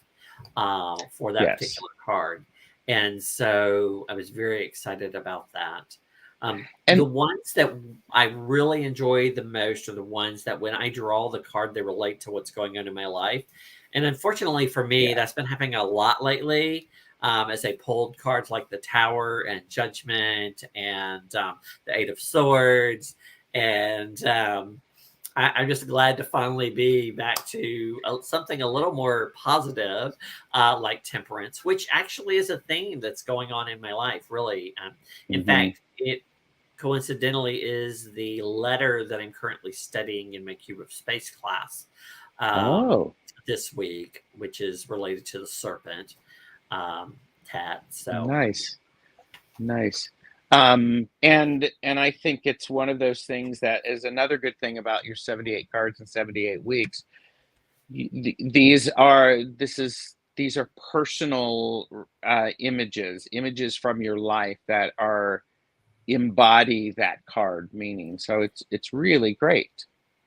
for that Yes. particular card. And so I was very excited about that. The And ones that I really enjoy the most are the ones that when I draw the card, they relate to what's going on in my life. And unfortunately for me, yeah, that's been happening a lot lately, as I pulled cards like the Tower and Judgment and the Eight of Swords. And I'm just glad to finally be back to something a little more positive, like temperance, which actually is a theme that's going on in my life, really. In mm-hmm. fact, it coincidentally is the letter that I'm currently studying in my Cube of Space class um, Oh, this week, which is related to the serpent tat. So, nice. Nice. And I think it's one of those things that is another good thing about your 78 cards in 78 weeks. These are personal images from your life that are embody that card meaning. So it's really great.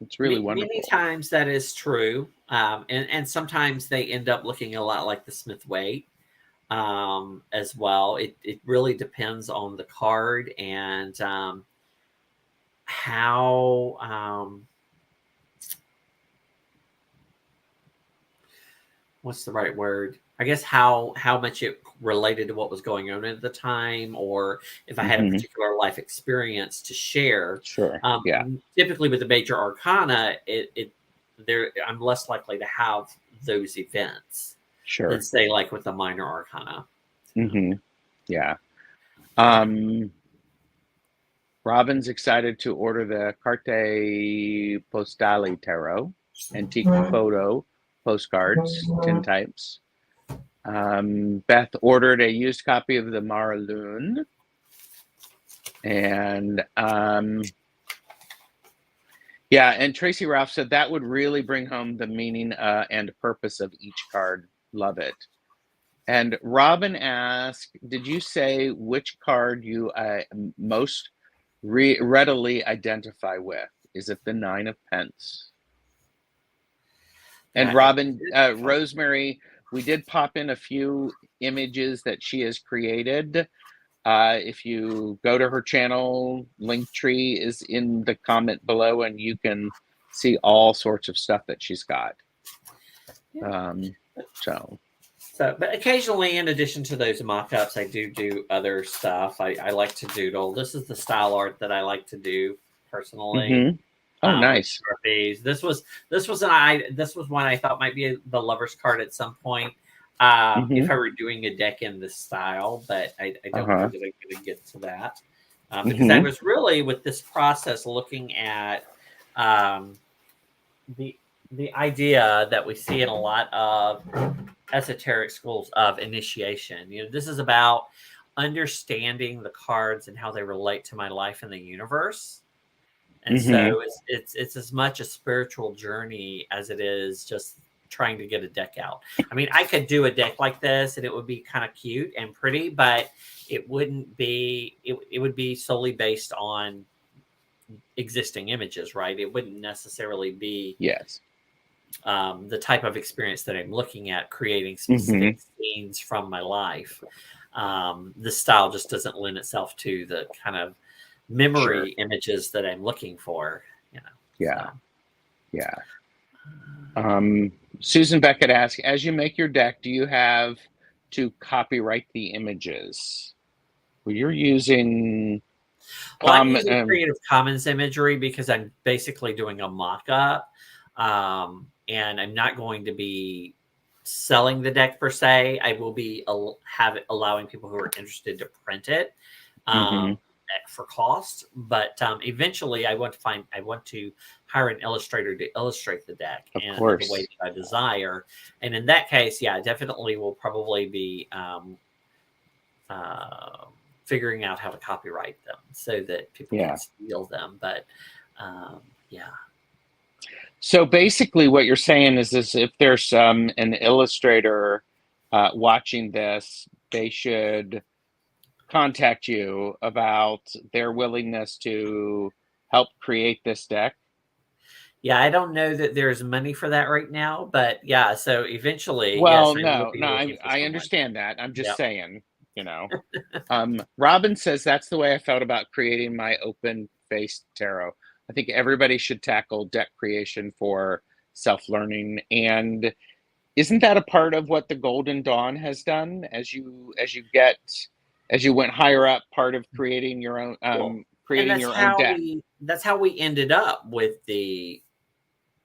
It's really many wonderful. times that is true, and sometimes they end up looking a lot like the Smith Waite as well. It really depends on the card and how what's the right word? I guess how much it related to what was going on at the time, or if I had a Hmm. particular life experience to share. Sure. Yeah. Typically, with the major arcana, it there I'm less likely to have those events than Sure. say like with the minor arcana. So, Hmm. Yeah. Um, Robin's excited to order the Carte Postale Tarot, antique photo postcards, tin types. Beth ordered a used copy of the Mara Lune. And yeah, and Tracy Ralph said that would really bring home the meaning and purpose of each card. Love it. And Robin asked, did you say which card you most readily identify with? Is it the Nine of Pence? And that is Robin, Rosemary, we did pop in a few images that she has created. If you go to her channel, Linktree is in the comment below, and you can see all sorts of stuff that she's got. yeah. Um, so, So, but occasionally, in addition to those mock-ups, I do other stuff. I like to doodle. This is the style art that I like to do personally, mm-hmm. Oh, with nice. Sharpies. This was one I thought might be the lover's card at some point, Mm-hmm. if I were doing a deck in this style. But I don't know Uh-huh. that I'm going to get to that, because I Mm-hmm. was really with this process looking at um, the the idea that we see in a lot of esoteric schools of initiation. This is about understanding the cards and how they relate to my life in the universe. And Mm-hmm. so it's as much a spiritual journey as it is just trying to get a deck out. I mean, I could do a deck like this and it would be kind of cute and pretty, but it wouldn't be it would be solely based on existing images, right? It wouldn't necessarily be Yes. the type of experience that I'm looking at, creating Mm-hmm. specific scenes from my life. This style just doesn't lend itself to the kind of Sure. memory images that I'm looking for, you know. Yeah. So Yeah. Susan Beckett asked, as you make your deck, do you have to copyright the images? Well, you're using. Well, I'm Com using Creative Commons imagery because I'm basically doing a mock-up, and I'm not going to be selling the deck per se. I will be allowing people who are interested to print it mhm, for cost. But eventually, I want to hire an illustrator to illustrate the deck of and the way course. that I desire. And in that case, yeah, definitely will probably be uh, figuring out how to copyright them so that people can Yeah. steal them. But yeah, So basically, what you're saying is this: if there's an illustrator watching this, they should contact you about their willingness to help create this deck. yeah, I don't know that there's money for that right now, but yeah. So eventually, yes, Well, I will no, be no, looking I for I someone. understand that. I'm just Yep. saying, you know. Robin says that's the way I felt about creating my open faced tarot. I think everybody should tackle deck creation for self-learning. And isn't that a part of what the Golden Dawn has done as you went higher up, part of creating your own Well, and creating your own deck? that's how we ended up with the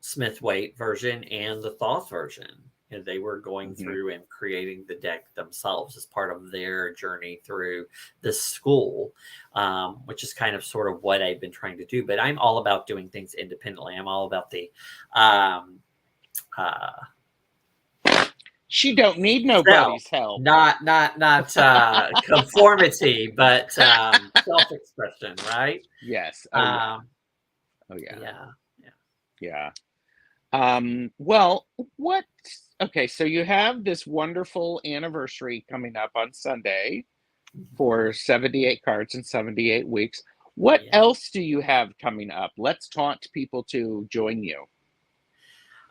Smith Waite version and the Thoth version. And they were going Hmm. through and creating the deck themselves as part of their journey through this school, which is kind of sort of what I've been trying to do. But I'm all about doing things independently. I'm all about the um, uh, She don't need self, nobody's help. not conformity, but self-expression, right? Yes. Oh yeah. Um, Oh yeah. yeah, yeah. Yeah. Well, what okay, so you have this wonderful anniversary coming up on Sunday Mhm. for 78 cards in 78 weeks. What Yeah. else do you have coming up? Let's taunt people to join you.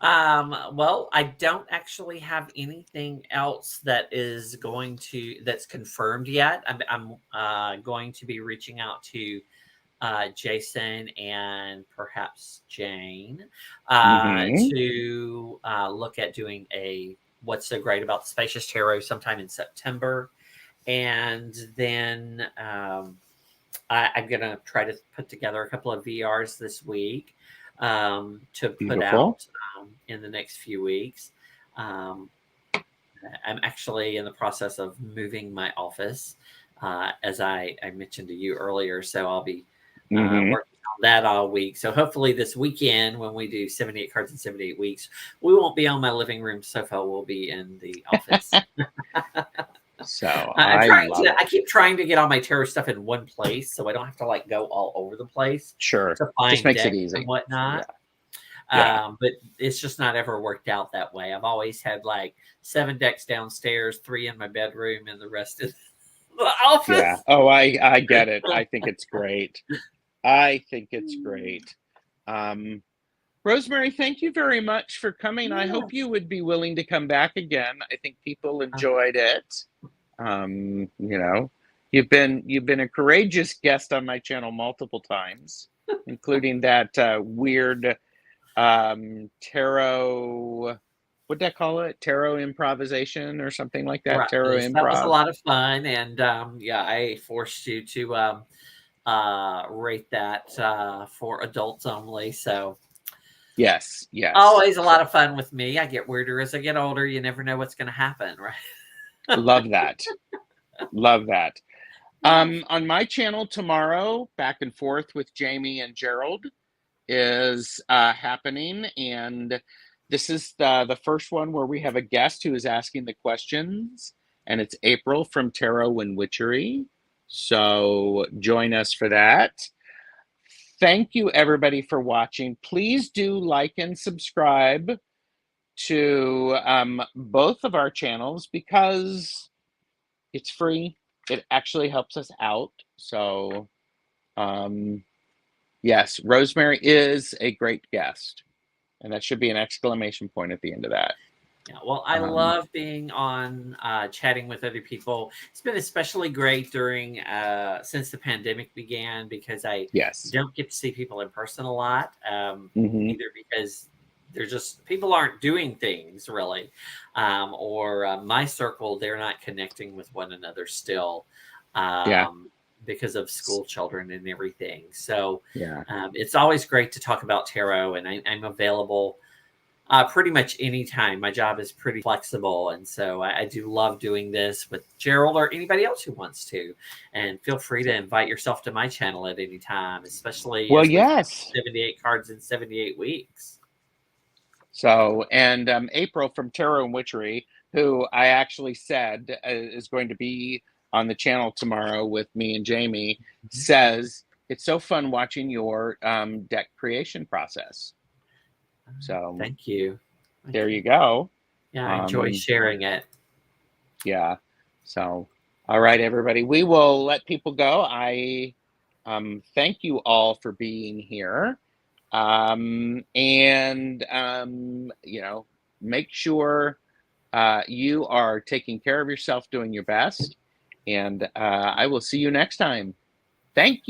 Well, I don't actually have anything else that's confirmed yet. I'm going to be reaching out to Jason and perhaps Jane Hmm. to look at doing a What's So Great About the Spacious Tarot sometime in September. And then I'm going to try to put together a couple of VRs this week to put Beautiful. out in the next few weeks. Um, I'm actually in the process of moving my office, as I mentioned to you earlier. So I'll be Hmm. working on that all week. So hopefully this weekend, when we do 78 cards in 78 weeks, we won't be on my living room sofa. We'll be in the office. So I love I it. keep trying to get all my tarot stuff in one place so I don't have to like go all over the place Sure. to Just find makes it decks and easy. Yeah. whatnot. Yeah. But it's just not ever worked out that way. I've always had like 7 decks downstairs, 3 in my bedroom, and the rest in the Yeah. office. Oh, I get it. I think it's great. I think it's great. Um, Rosemary, thank you very much for coming. I hope Yes. you would be willing to come back again. I think people Uh, enjoyed it. You know, you've been a courageous guest on my channel multiple times, including that weird tarot. What'd that call it? Tarot improvisation or something like that. right. Tarot That was a improv. lot of fun. And yeah, I forced you to rate that for adults only. So Yes, yes. always a So lot of fun with me. I get weirder as I get older. You never know what's going to happen, right? love that. Love that. On my channel tomorrow, Back and Forth with Jamie and Gerald is happening, and this is the first one where we have a guest who is asking the questions, and it's April from Tarot and Witchery. So join us for that. Thank you, everybody, for watching. Please do like and subscribe to both of our channels because it's free. It actually helps us out. So, um, yes, Rosemary is a great guest. And that should be an exclamation point at the end of that. Yeah, well, I Um, love being on chatting with other people. It's been especially great during since the pandemic began because I yes. don't get to see people in person a lot. Hmm. Either because they're just people aren't doing things really, or my circle they're not connecting with one another still. Yeah. Um, because of school children and everything. So Yeah. it's always great to talk about tarot, and I'm available pretty much anytime. My job is pretty flexible, and so I do love doing this with Gerald or anybody else who wants to. And feel free to invite yourself to my channel at any time, especially Well, as we yes. 78 cards in 78 weeks. So, and April from Tarot and Witchery, who I actually said is going to be on the channel tomorrow with me and Jamie, says it's so fun watching your deck creation process. So Thank you. there you go. Yeah, I enjoy sharing it. Yeah. So, all right, everybody, we will let people go. I thank you all for being here. And, you know, make sure you are taking care of yourself, doing your best. And I will see you next time. Thank you.